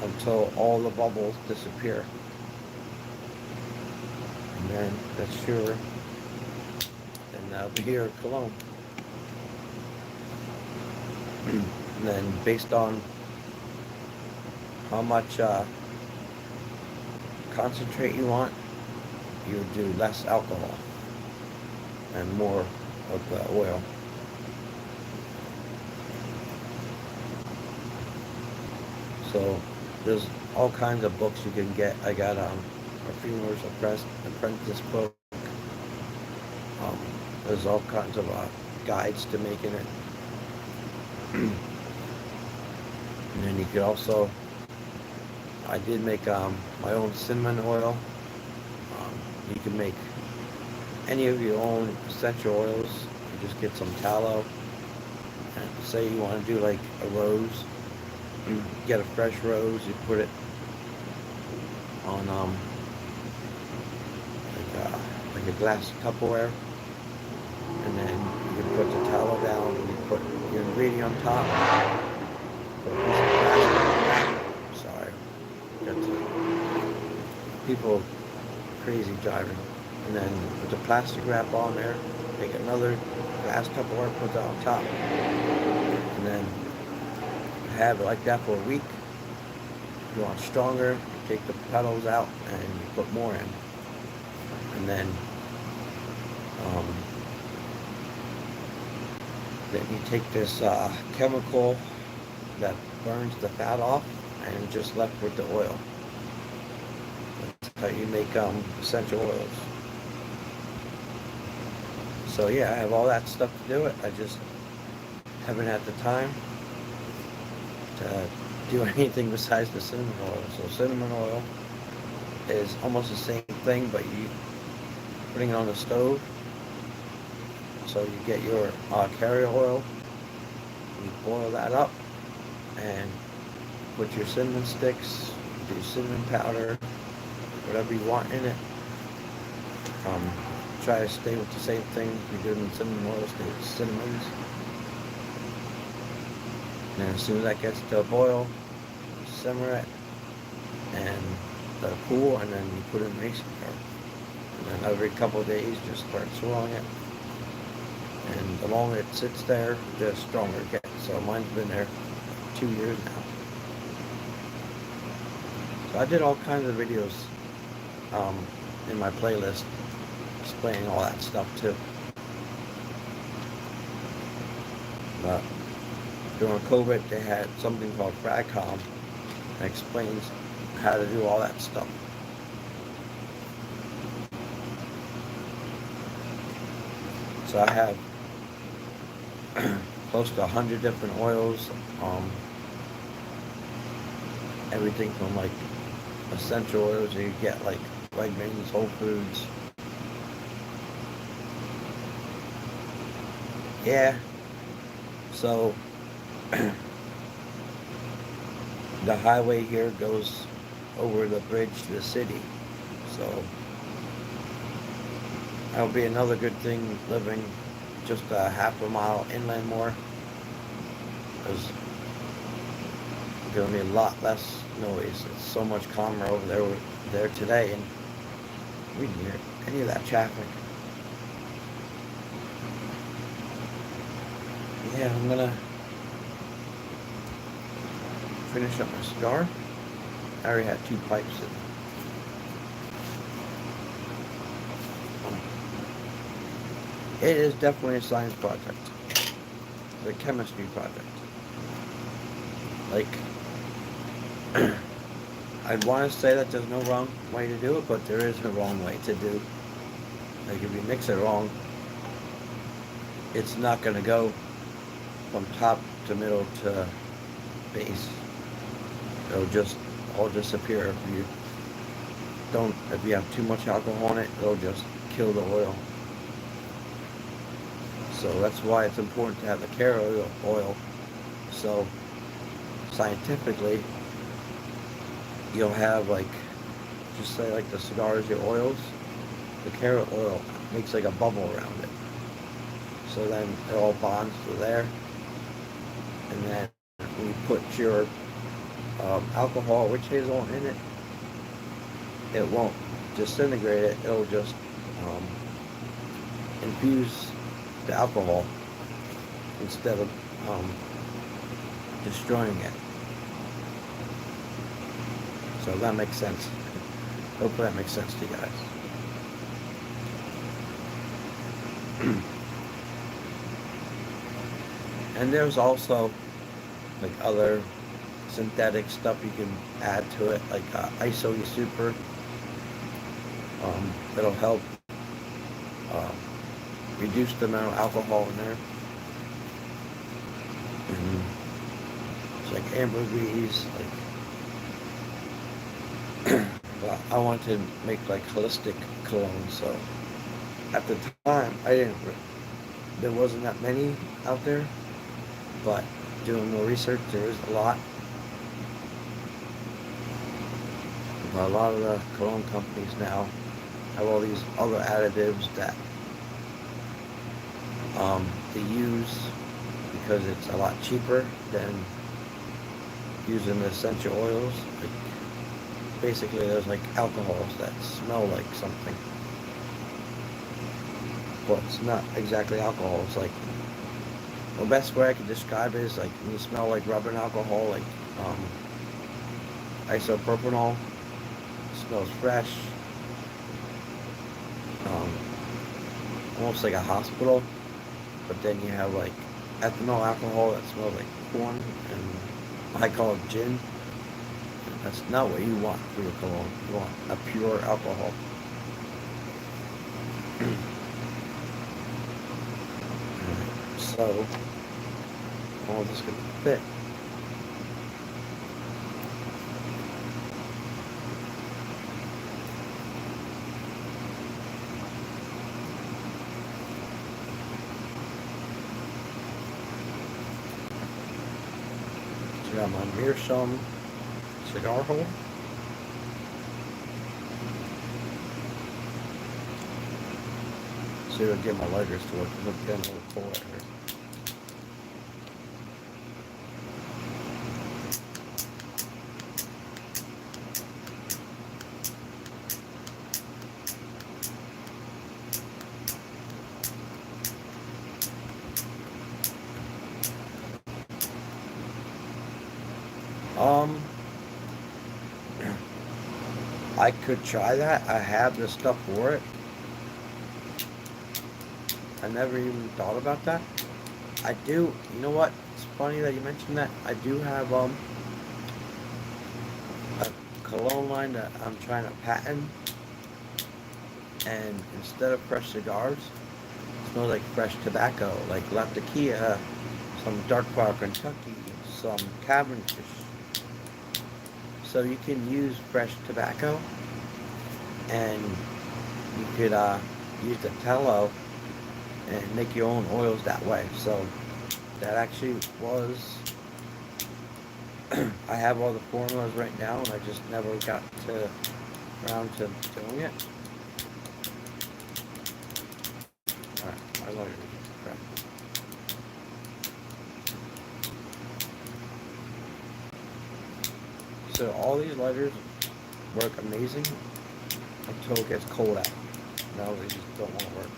until all the bubbles disappear. And then that's your, and that'll be your cologne. And then based on how much concentrate you want, you would do less alcohol and more of the oil. So there's all kinds of books you can get. I got Perfumer's Apprentice book. There's all kinds of guides to making it. And then you could also, I did make my own cinnamon oil. You can make any of your own essential oils. You just get some tallow, and say you want to do like a rose, you get a fresh rose, you put it on like a glass Tupperware, and then you put the tallow down, and you put your ingredient on top, put a piece of plastic. Sorry, got people crazy driving. And then put the plastic wrap on there, take another glass Tupperware, put that on top, and then have it like that for a week. If you want stronger, you take the petals out and you put more in. And then you take this chemical that burns the fat off, and you're just left with the oil. That's how you make essential oils. So yeah, I have all that stuff to do it. I just haven't had the time to do anything besides the cinnamon oil. So cinnamon oil is almost the same thing, but you putting it on the stove. So you get your carrier oil, you boil that up, and put your cinnamon sticks, do cinnamon powder, whatever you want in it. Try to stay with the same thing you're doing in cinnamon oil, stay with cinnamons. And as soon as that gets to a boil, simmer it and let it cool, and then you put it in mason jar. And then every couple of days, just start swirling it. And the longer it sits there, the stronger it gets. So mine's been there 2 years now. So I did all kinds of videos in my playlist explaining all that stuff too. But during COVID, they had something called Fragcom that explains how to do all that stuff. So I have close to 100 different oils, everything from like essential oils you get like Wegmans, Whole Foods. Yeah, so the highway here goes over the bridge to the city, so that'll be another good thing living just a half a mile inland more, because there'll be a lot less noise. It's so much calmer over there today, and we didn't hear any of that traffic. Yeah, I'm gonna finish up my cigar. I already had 2 pipes in. It is definitely a science project. It's a chemistry project. Like, I want to say that there's no wrong way to do it, but there is a wrong way to do. Like, if you mix it wrong, it's not going to go from top to middle to base. It'll just all disappear. If you have too much alcohol in it, it'll just kill the oil. So that's why it's important to have the carrier oil. So scientifically, you'll have like, just say like the cigars, your oils, the carrot oil makes like a bubble around it. So then it all bonds to there. And then when you put your alcohol, which has all in it, it won't disintegrate it. It'll just infuse the alcohol instead of destroying it. So that makes sense. Hopefully that makes sense to you guys. And there's also like other synthetic stuff you can add to it, like ISO super. It'll help reduce the amount of alcohol in there. And it's like ambergris, like, but I wanted to make like holistic cologne, so at the time I didn't, there wasn't that many out there, but doing more research, there is a lot. But a lot of the cologne companies now have all these other additives that they use because it's a lot cheaper than using the essential oils. Like, basically, there's like alcohols that smell like something, but it's not exactly alcohol. It's like the best way I could describe it is like when you smell like rubbing alcohol, like um, isopropanol. It smells fresh, um, almost like a hospital. But then you have like ethanol alcohol that smells like corn, and I call it gin. That's not what you want for your cologne. You want a pure alcohol. So all this could fit. So I got my Meerschaum cigar hole. See if I get my lighters to work. Look, getting a little cold out here. Um, I could try that. I have the stuff for it. I never even thought about that. I do. You know what? It's funny that you mentioned that. I do have a cologne line that I'm trying to patent, and instead of fresh cigars, it smells like fresh tobacco, like Latakia, some dark flower Kentucky, some Cavendish. So you can use fresh tobacco, and you could use the tallow and make your own oils that way. So that actually was. I have all the formulas right now, and I just never got around to doing it. All right, I love it. Crap. So all these lighters work amazing until it gets cold out. Now they just don't want to work.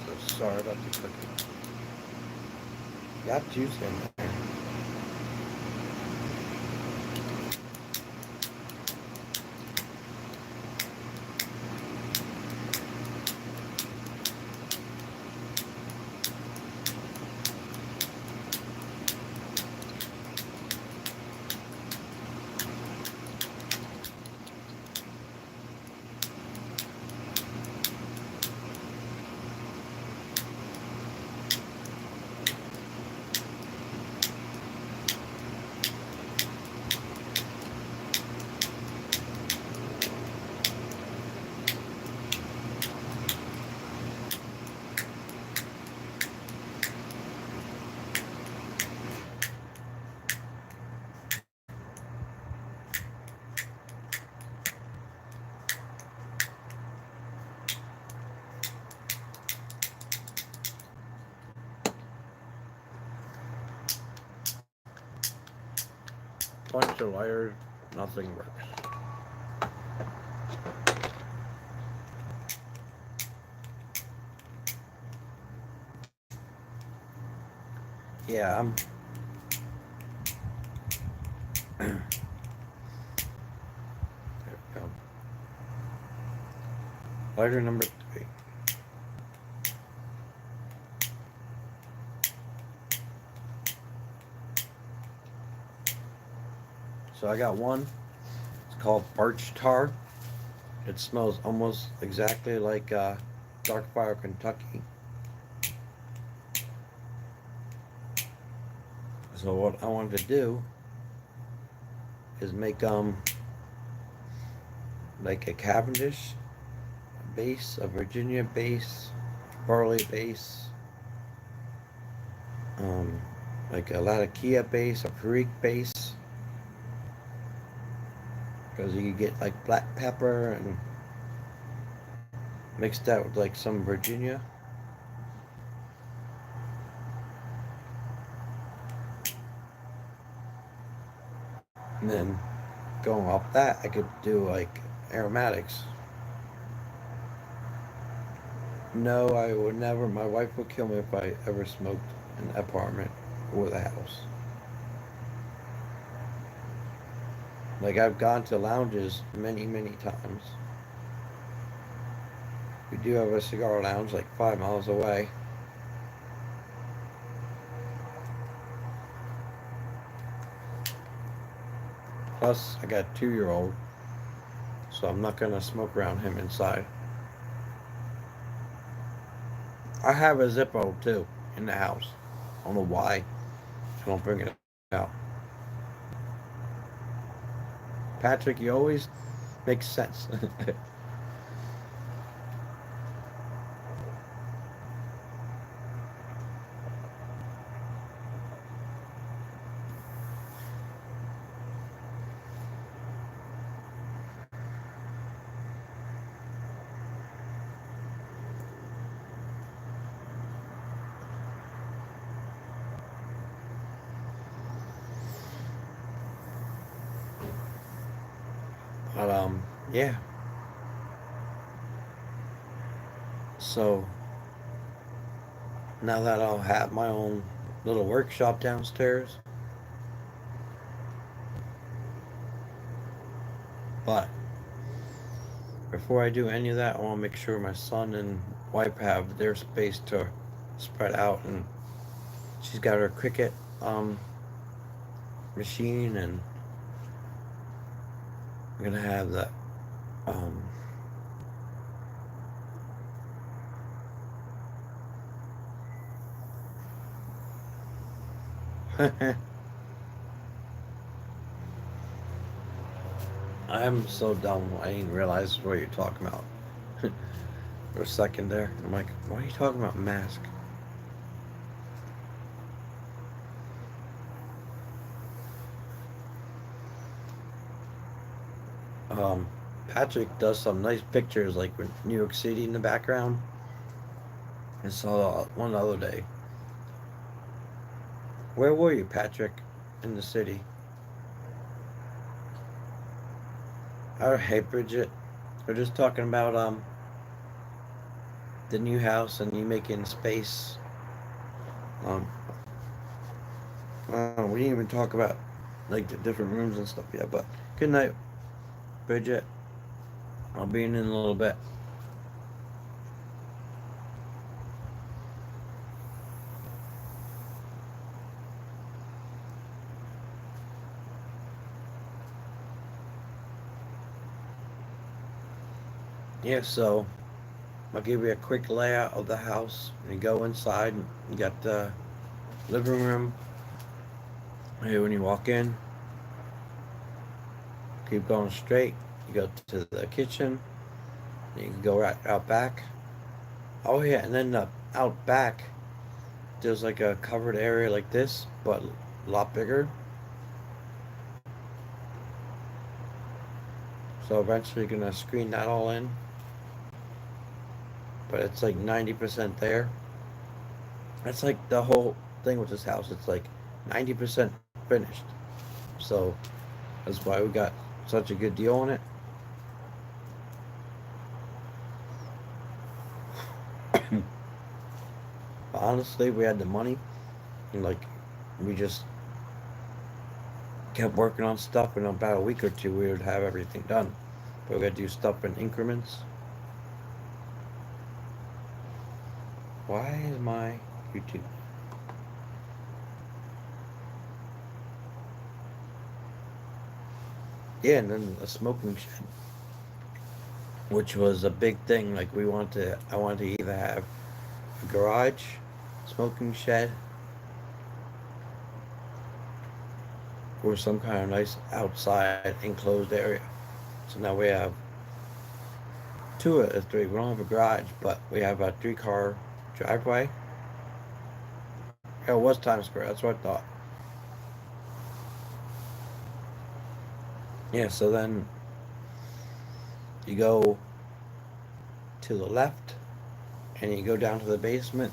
So sorry about the cooking. Got juice in there. Bunch of lighters, nothing works. Yeah, I'm. There we go. Lighter number 3. So I got one. It's called Birch Tar. It smells almost exactly like Dark Fire, Kentucky. So what I wanted to do is make like a Cavendish base, a Virginia base, barley base, um, like a Latakia base, a Perique base, because you could get like black pepper and mix that with like some Virginia. And then going off that, I could do like aromatics. No, I would never. My wife would kill me if I ever smoked in an apartment or the house. Like I've gone to lounges many, many times. We do have a cigar lounge like 5 miles away. Plus, I got a 2-year-old, so I'm not gonna smoke around him inside. I have a Zippo too in the house. I don't know why I don't bring it out. Patrick, you always make sense. But yeah. So now that I'll have my own little workshop downstairs, but before I do any of that, I want to make sure my son and wife have their space to spread out, and she's got her cricket machine, and I'm gonna have the um, I'm so dumb. I didn't realize what you're talking about for a second there. I'm like, why are you talking about mask? Patrick does some nice pictures, like with New York City in the background. I saw one the other day. Where were you, Patrick? In the city. Oh, hey, Bridget. We're just talking about the new house and you making space. Um, we didn't even talk about like the different rooms and stuff yet. But good night, Bridget. I'll be in a little bit. Yeah, so I'll give you a quick layout of the house. You go inside, you got the living room. Hey, when you walk in, keep going straight. You go to the kitchen. You can go right out back. Oh yeah, and then out back, there's like a covered area like this, but a lot bigger. So eventually, you're gonna screen that all in. But it's like 90% there. That's like the whole thing with this house. It's like 90% finished. So that's why we got such a good deal on it. But honestly, we had the money, and like we just kept working on stuff. In about a week or two, we would have everything done. But we got to do stuff in increments. Why is my YouTube? Yeah, and then a smoking shed. which was a big thing. Like I wanted to either have a garage, smoking shed, or some kind of nice outside enclosed area. So now we have two of the three. We don't have a garage, but we have a 3-car driveway. Yeah, it was Times Square. That's what I thought. Yeah, so then you go to the left and you go down to the basement,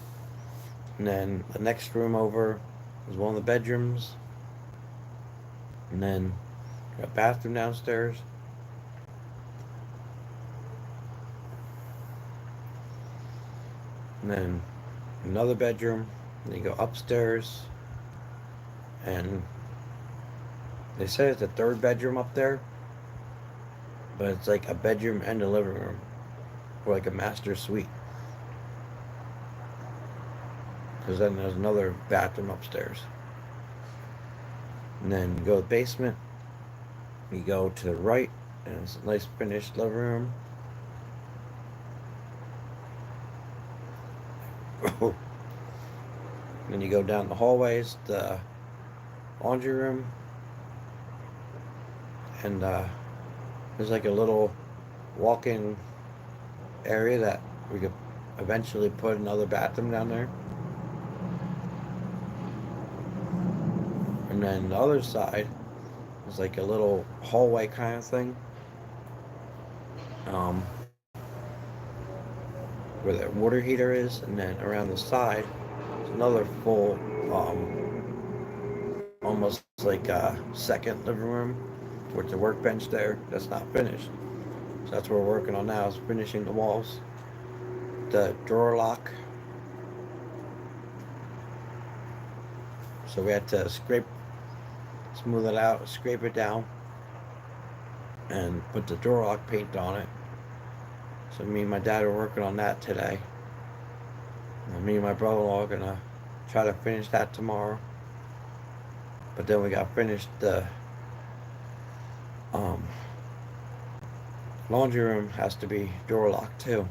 and then the next room over is one of the bedrooms, and then a bathroom downstairs, and then another bedroom. And you go upstairs, and they say it's a third bedroom up there, but it's like a bedroom and a living room, or like a master suite. Because then there's another bathroom upstairs. And then you go to the basement, you go to the right, and it's a nice finished living room. Then you go down the hallways, the laundry room, and there's like a little walk-in area that we could eventually put another bathroom down there. And then the other side is like a little hallway kind of thing, um, where the water heater is, and then around the side is another full, almost like a second living room with the workbench there that's not finished. So that's what we're working on now, is finishing the walls, the drawer lock. So we had to smooth it out, scrape it down, and put the drawer lock paint on it. So me and my dad are working on that today. And me and my brother-in-law are gonna try to finish that tomorrow. But then we got finished the um, laundry room has to be door locked too.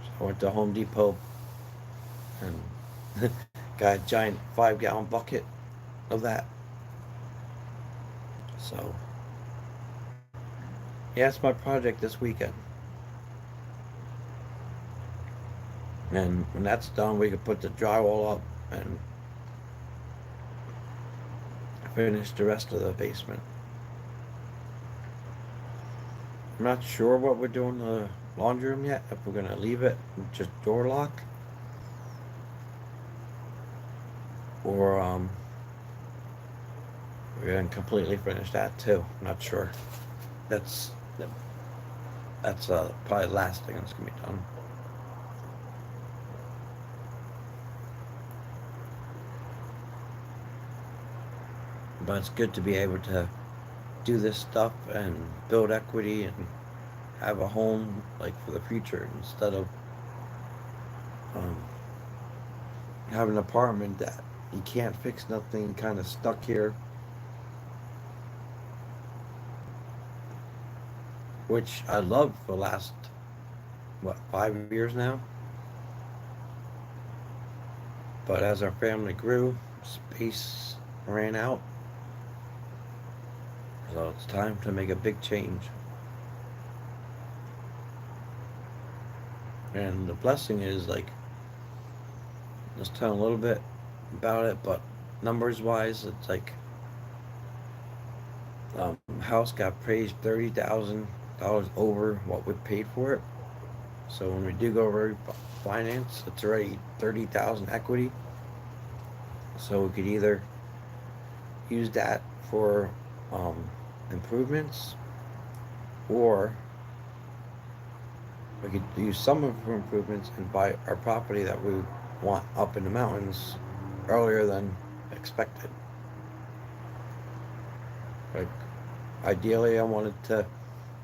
So I went to Home Depot and got a giant 5-gallon bucket of that. So yeah, it's my project this weekend. And when that's done, we can put the drywall up and finish the rest of the basement. I'm not sure what we're doing in the laundry room yet. If we're gonna leave it just door lock, or we're gonna completely finish that too. I'm not sure. That's that's probably the last thing that's gonna be done. But it's good to be able to do this stuff and build equity and have a home like for the future, instead of um, having an apartment that you can't fix nothing, kind of stuck here, which I loved for the last, what, 5 years now. But as our family grew, space ran out, so it's time to make a big change. And the blessing is, like, just tell a little bit about it, but numbers wise, it's like house got praised $30,000 over what we paid for it. So when we do go refinance, it's already 30,000 equity. So we could either use that for um, improvements, or we could use some of it for improvements and buy our property that we want up in the mountains earlier than expected. Like, ideally, I wanted to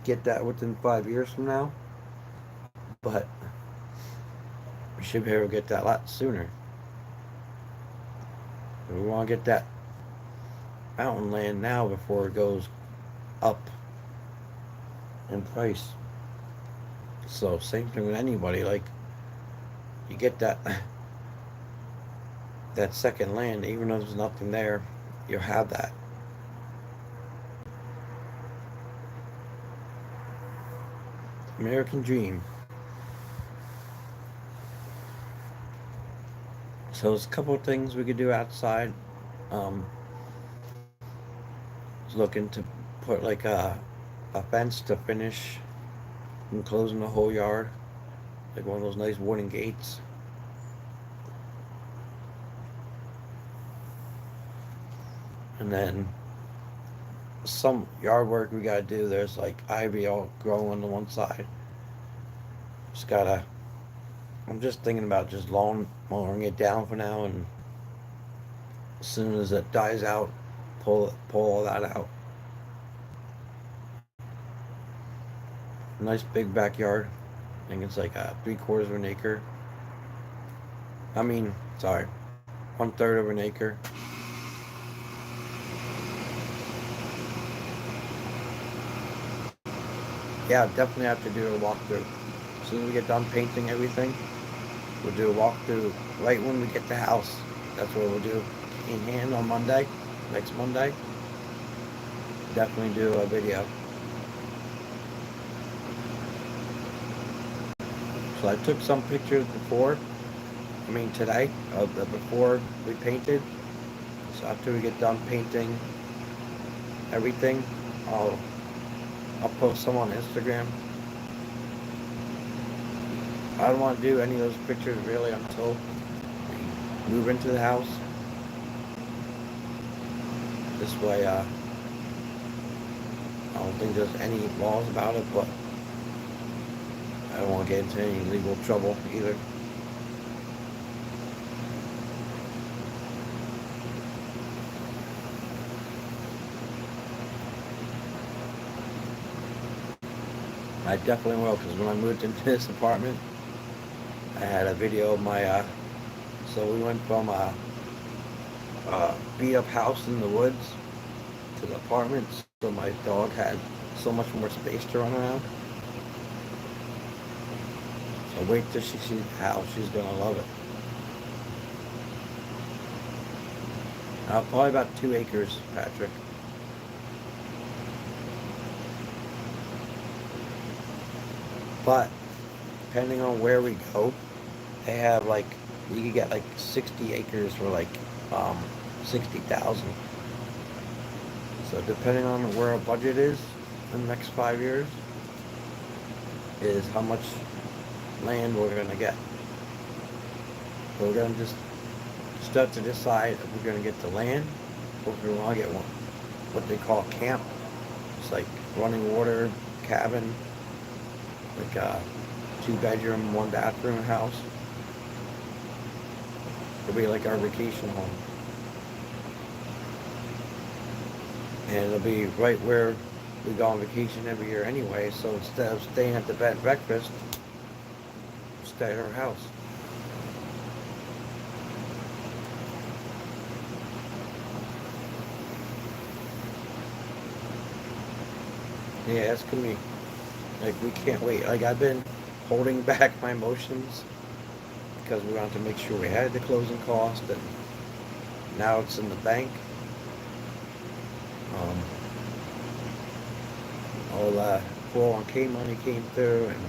get that within 5 years from now, but we should be able to get that a lot sooner. We want to get that mountain land now before it goes up in price. So same thing with anybody. Like you get that that second land, even though there's nothing there, you'll have that. American dream. So there's a couple of things we could do outside. Um, was looking to put like a fence to finish enclosing the whole yard, like one of those nice wooden gates. And then some yard work we gotta do. There's like ivy all growing on the one side. Just gotta. I'm just thinking about just lawn mowing it down for now, and as soon as it dies out, pull all that out. Nice big backyard. I think it's like 3/4 of an acre. I mean, sorry, 1/3 of an acre. Yeah, definitely have to do a walkthrough. As soon as we get done painting everything, we'll do a walkthrough right when we get the house. That's what we'll do in hand on Monday, next Monday. Definitely do a video. So I took some pictures today, of the before we painted. So after we get done painting everything, I'll post some on Instagram. I don't want to do any of those pictures really until we move into the house. This way, I don't think there's any laws about it, but I don't want to get into any legal trouble either. I definitely will, because when I moved into this apartment, I had a video of my, so we went from a beat up house in the woods to the apartment, so my dog had so much more space to run around. So wait till she sees the house, she's gonna love it. Probably about 2 acres, Patrick. But depending on where we go, they have like, you could get like 60 acres for like 60,000. So depending on where our budget is in the next 5 years, is how much land we're gonna get. So we're gonna just start to decide if we're gonna get the land or if we want to get one, what they call camp. It's like running water cabin, like a 2-bedroom, 1-bathroom house. It'll be like our vacation home. And it'll be right where we go on vacation every year anyway, so instead of staying at the bed and breakfast, stay at our house. Yeah, it's gonna be, like, we can't wait. Like, I've been holding back my emotions because we wanted to make sure we had the closing cost, and now it's in the bank. All the 401k money came through, and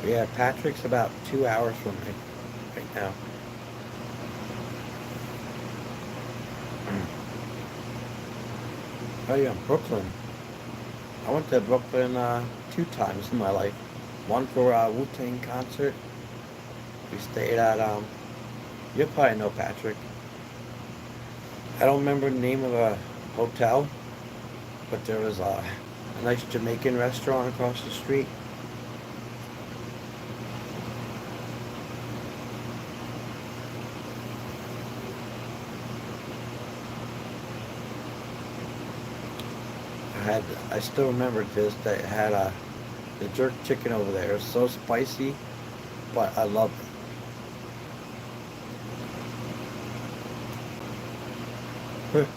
yeah, Patrick's about 2 hours from me right now. Oh yeah, Brooklyn. I went to Brooklyn 2 times in my life. One for a Wu-Tang concert. We stayed at, you'll probably know Patrick. I don't remember the name of the hotel, but there was a nice Jamaican restaurant across the street. I still remember this, that it had the jerk chicken over there. It was so spicy, but I loved it.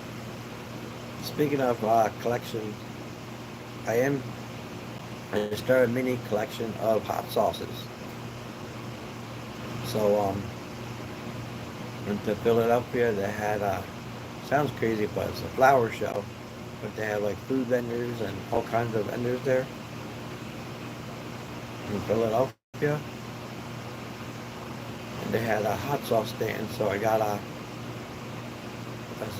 Speaking of collection, I am I started a mini collection of hot sauces. So in Philadelphia they had sounds crazy, but it's a flower show. But they had like food vendors and all kinds of vendors there in Philadelphia. And they had a hot sauce stand, so I got a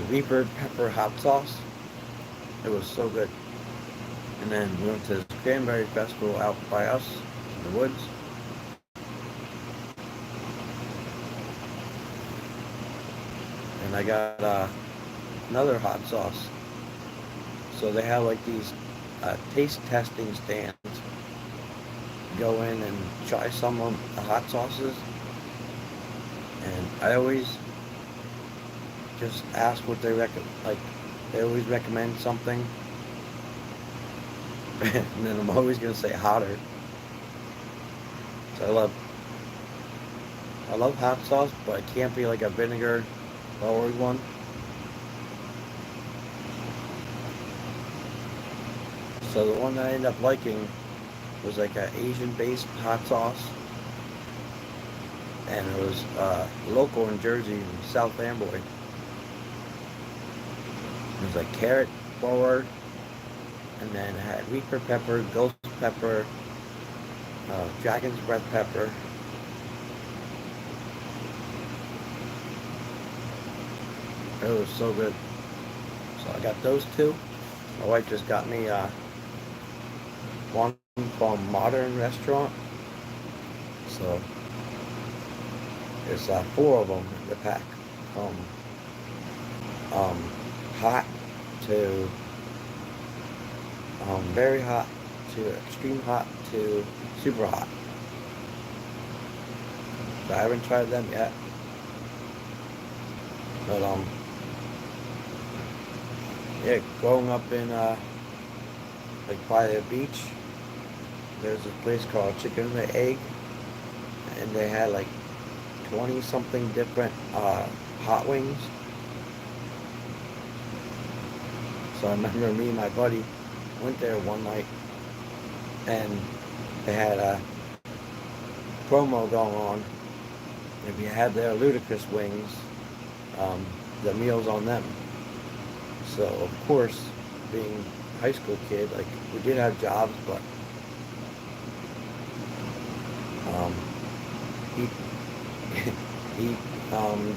Reaper pepper hot sauce. It was so good. And then we went to this cranberry festival out by us in the woods. And I got another hot sauce. So they have like these taste testing stands. Go in and try some of the hot sauces. And I always just ask what they recommend. Like, they always recommend something. And then I'm always going to say hotter. So I love hot sauce, but it can't be like a vinegar forward one. So the one that I ended up liking was like an Asian based hot sauce. And it was local in Jersey, in South Amboy. It was like carrot forward, and then it had Reaper pepper, ghost pepper, dragon's breath pepper. It was so good. So I got those two. My wife just got me one from Modern Restaurant. So there's 4 of them in the pack. Hot to very hot to extreme hot to super hot. So I haven't tried them yet. But yeah, growing up in like by the beach, there's a place called Chicken and the Egg, and they had like 20 something different hot wings. So I remember me and my buddy went there one night, and they had a promo going on. If you had their ludicrous wings, the meals on them. So of course, being a high school kid, like, we did have jobs, but he he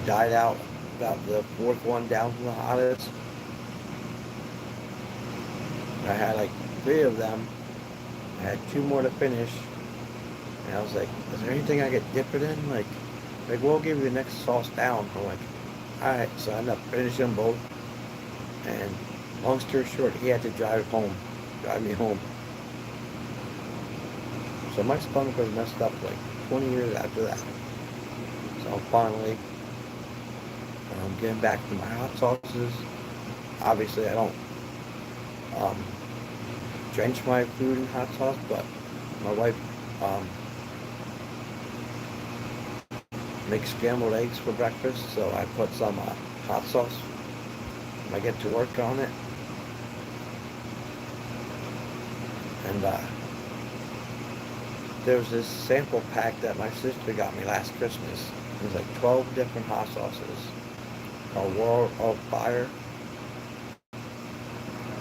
died out about the 4th one down from the hottest. I had like 3 of them. I had 2 more to finish. And I was like, is there anything I could dip it in? Like, we'll give you the next sauce down. I'm like, alright. So I ended up finishing them both. And long story short, he had to drive me home. So my stomach was messed up like 20 years after that. So I'm finally getting back to my hot sauces. Obviously, I don't drench my food in hot sauce, but my wife makes scrambled eggs for breakfast, so I put some hot sauce when I get to work on it. And there was this sample pack that my sister got me last Christmas. It was like 12 different hot sauces called World of Fire.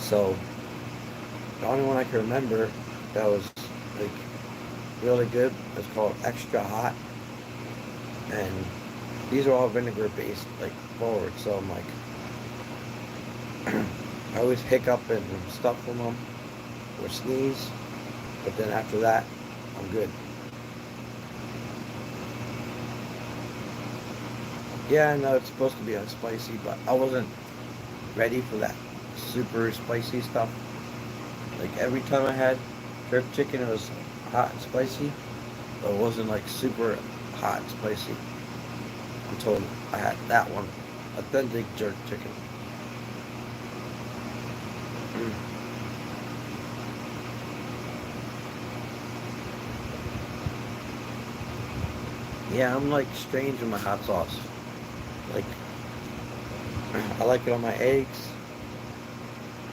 So the only one I can remember that was like really good was called Extra Hot. And these are all vinegar based, like, forward. So I'm like, I always hiccup and stuff from them or sneeze, but then after that, I'm good. Yeah, I know it's supposed to be unspicy, but I wasn't ready for that super spicy stuff. Like, every time I had jerk chicken, it was hot and spicy, but it wasn't like super hot and spicy until I had that one, authentic jerk chicken. Yeah, I'm like strange with my hot sauce. Like, I like it on my eggs.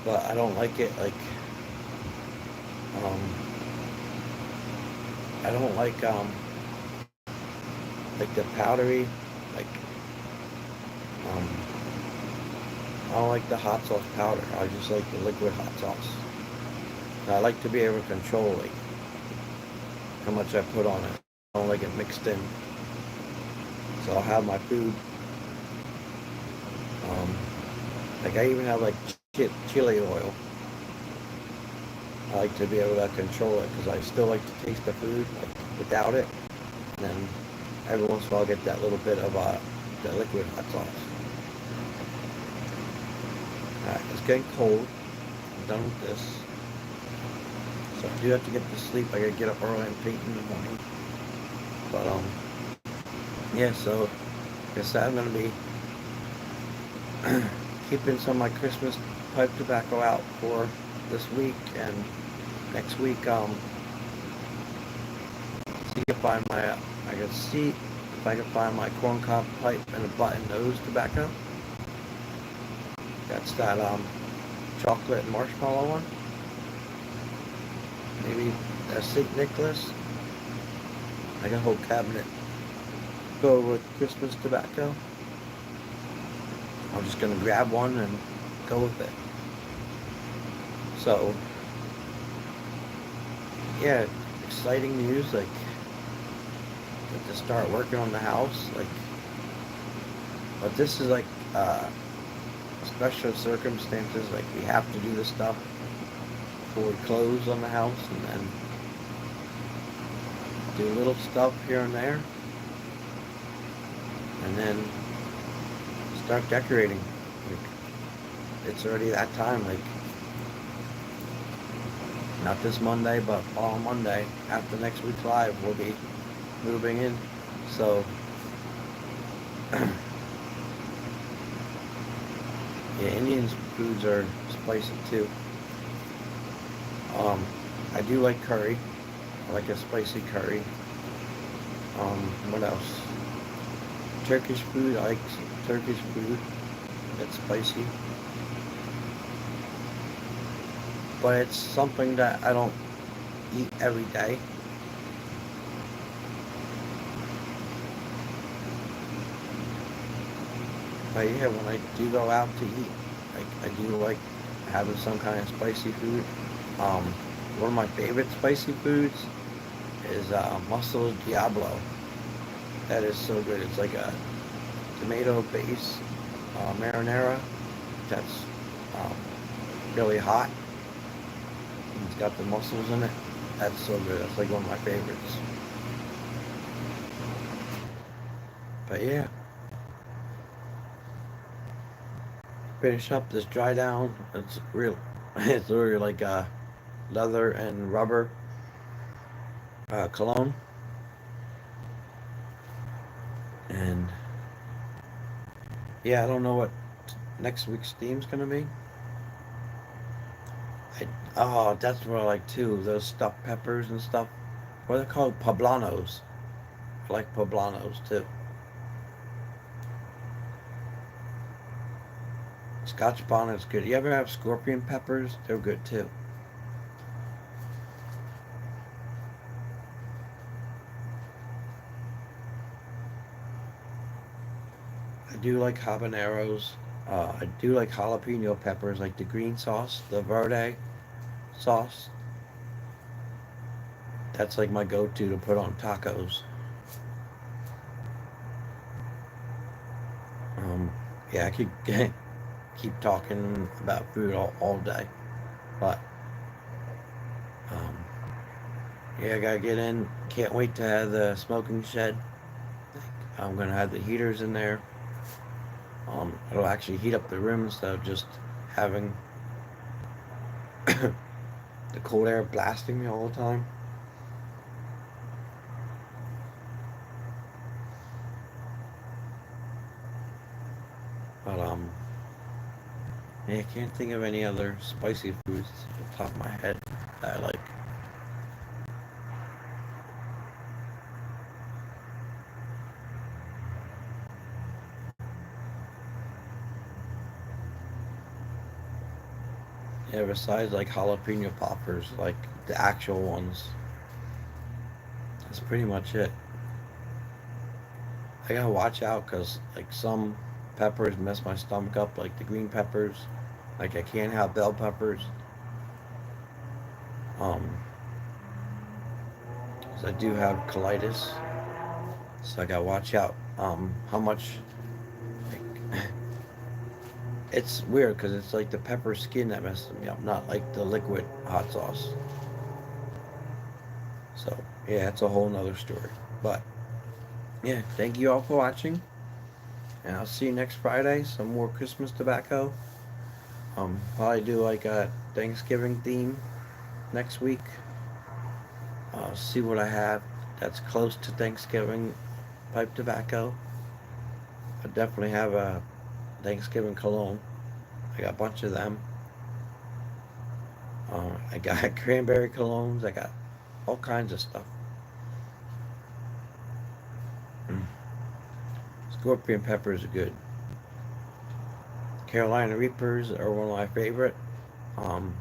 but I don't like it um, I don't like the powdery, like um, I don't like the hot sauce powder. I just like the liquid hot sauce. And I like to be able to control like how much I put on it. I don't like it mixed in. So I'll have my food. Um, like I even have like chili oil. I like to be able to control it because I still like to taste the food like without it. And then every once in a while I'll get that little bit of the liquid hot sauce. Alright, it's getting cold. I'm done with this. So I do have to get to sleep. I gotta get up early and paint in the morning. But yeah, so like I said, I'm gonna be keeping some of my Christmas pipe tobacco out for this week and next week. See if I can see if I can find my corncob pipe and a button nose tobacco. That's that chocolate and marshmallow one. Maybe a St. Nicholas. I got a whole cabinet filled with Christmas tobacco. I'm just gonna grab one and go with it. So yeah, exciting news. Like get to start working on the house. Like, but this is like special circumstances. Like we have to do this stuff before we close on the house, and then do little stuff here and there, and then start decorating. Like it's already that time. Like not this Monday, but following Monday after next week's live, we'll be moving in. So yeah, Indian foods are spicy too. I do like curry. I like a spicy curry. What else? Turkish food. I like Turkish food. That's spicy. But it's something that I don't eat every day. But yeah, when I do go out to eat, like I do like having some kind of spicy food. Um, One of my favorite spicy foods is mussel diablo. That is so good. It's like a tomato base marinara that's um, really hot. It's got the mussels in it. That's so good. That's like one of my favorites. But yeah, finish up this dry down. It's real. It's literally like leather and rubber cologne. And yeah, I don't know what next week's theme's gonna be. Oh, that's what I like too. Those stuffed peppers and stuff. What are they called? Poblanos. I like poblanos too. Scotch bonnet's good. You ever have scorpion peppers? They're good too. I do like habaneros. I do like jalapeno peppers, like the green sauce, the verde sauce. That's like my go-to to put on tacos. Um, yeah, I could keep talking about food all day, but um, yeah, I gotta get in. Can't wait to have the smoking shed. I'm gonna have the heaters in there. It'll actually heat up the room instead of just having the cold air blasting me all the time. But yeah, I can't think of any other spicy foods off the top of my head that I like. Yeah, besides like jalapeno poppers, like the actual ones, that's pretty much it. I gotta watch out because like some peppers mess my stomach up, like the green peppers. Like I can't have bell peppers. Um, 'Cause I do have colitis, so I gotta watch out. How much? Like, it's weird because it's like the pepper skin that messes me up, not like the liquid hot sauce. So yeah, it's a whole nother story. But yeah, thank you all for watching, and I'll see you next Friday. Some more Christmas tobacco. Probably do like a Thanksgiving theme next week. See what I have that's close to Thanksgiving pipe tobacco. I definitely have a Thanksgiving cologne. I got a bunch of them. I got cranberry colognes. I got all kinds of stuff. Mm. Scorpion peppers are good. Carolina Reapers are one of my favorite. Um,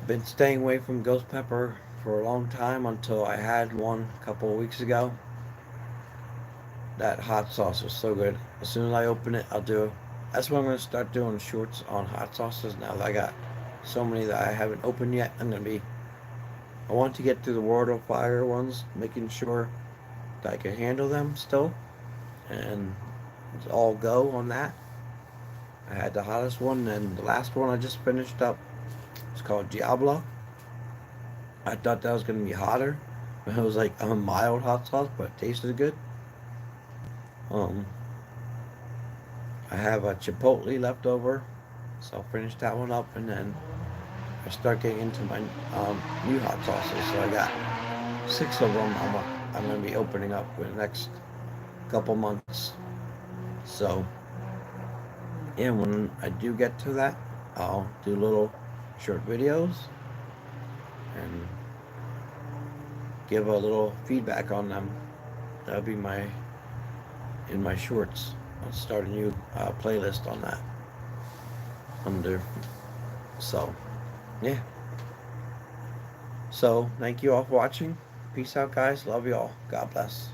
been staying away from ghost pepper for a long time until I had one a couple of weeks ago. That hot sauce was so good. As soon as I open it, I'll do. That's what I'm gonna start doing shorts on hot sauces now that I got so many that I haven't opened yet. I'm gonna be. I want to get through the World of Fire ones, making sure that I can handle them still, and it's all go on that. I had the hottest one, and the last one I just finished up. It's called Diablo. I thought that was gonna be hotter. It was like a mild hot sauce, but it tasted good. Um, I have a chipotle left over, so I'll finish that one up, and then I start getting into my new hot sauces. So I got 6 of them. I'm gonna be opening up in the next couple months. So yeah, when I do get to that, I'll do little short videos and give a little feedback on them. That'll be my in my shorts. I'll start a new playlist on that under. So yeah. So thank you all for watching. Peace out, guys. Love you all. God bless.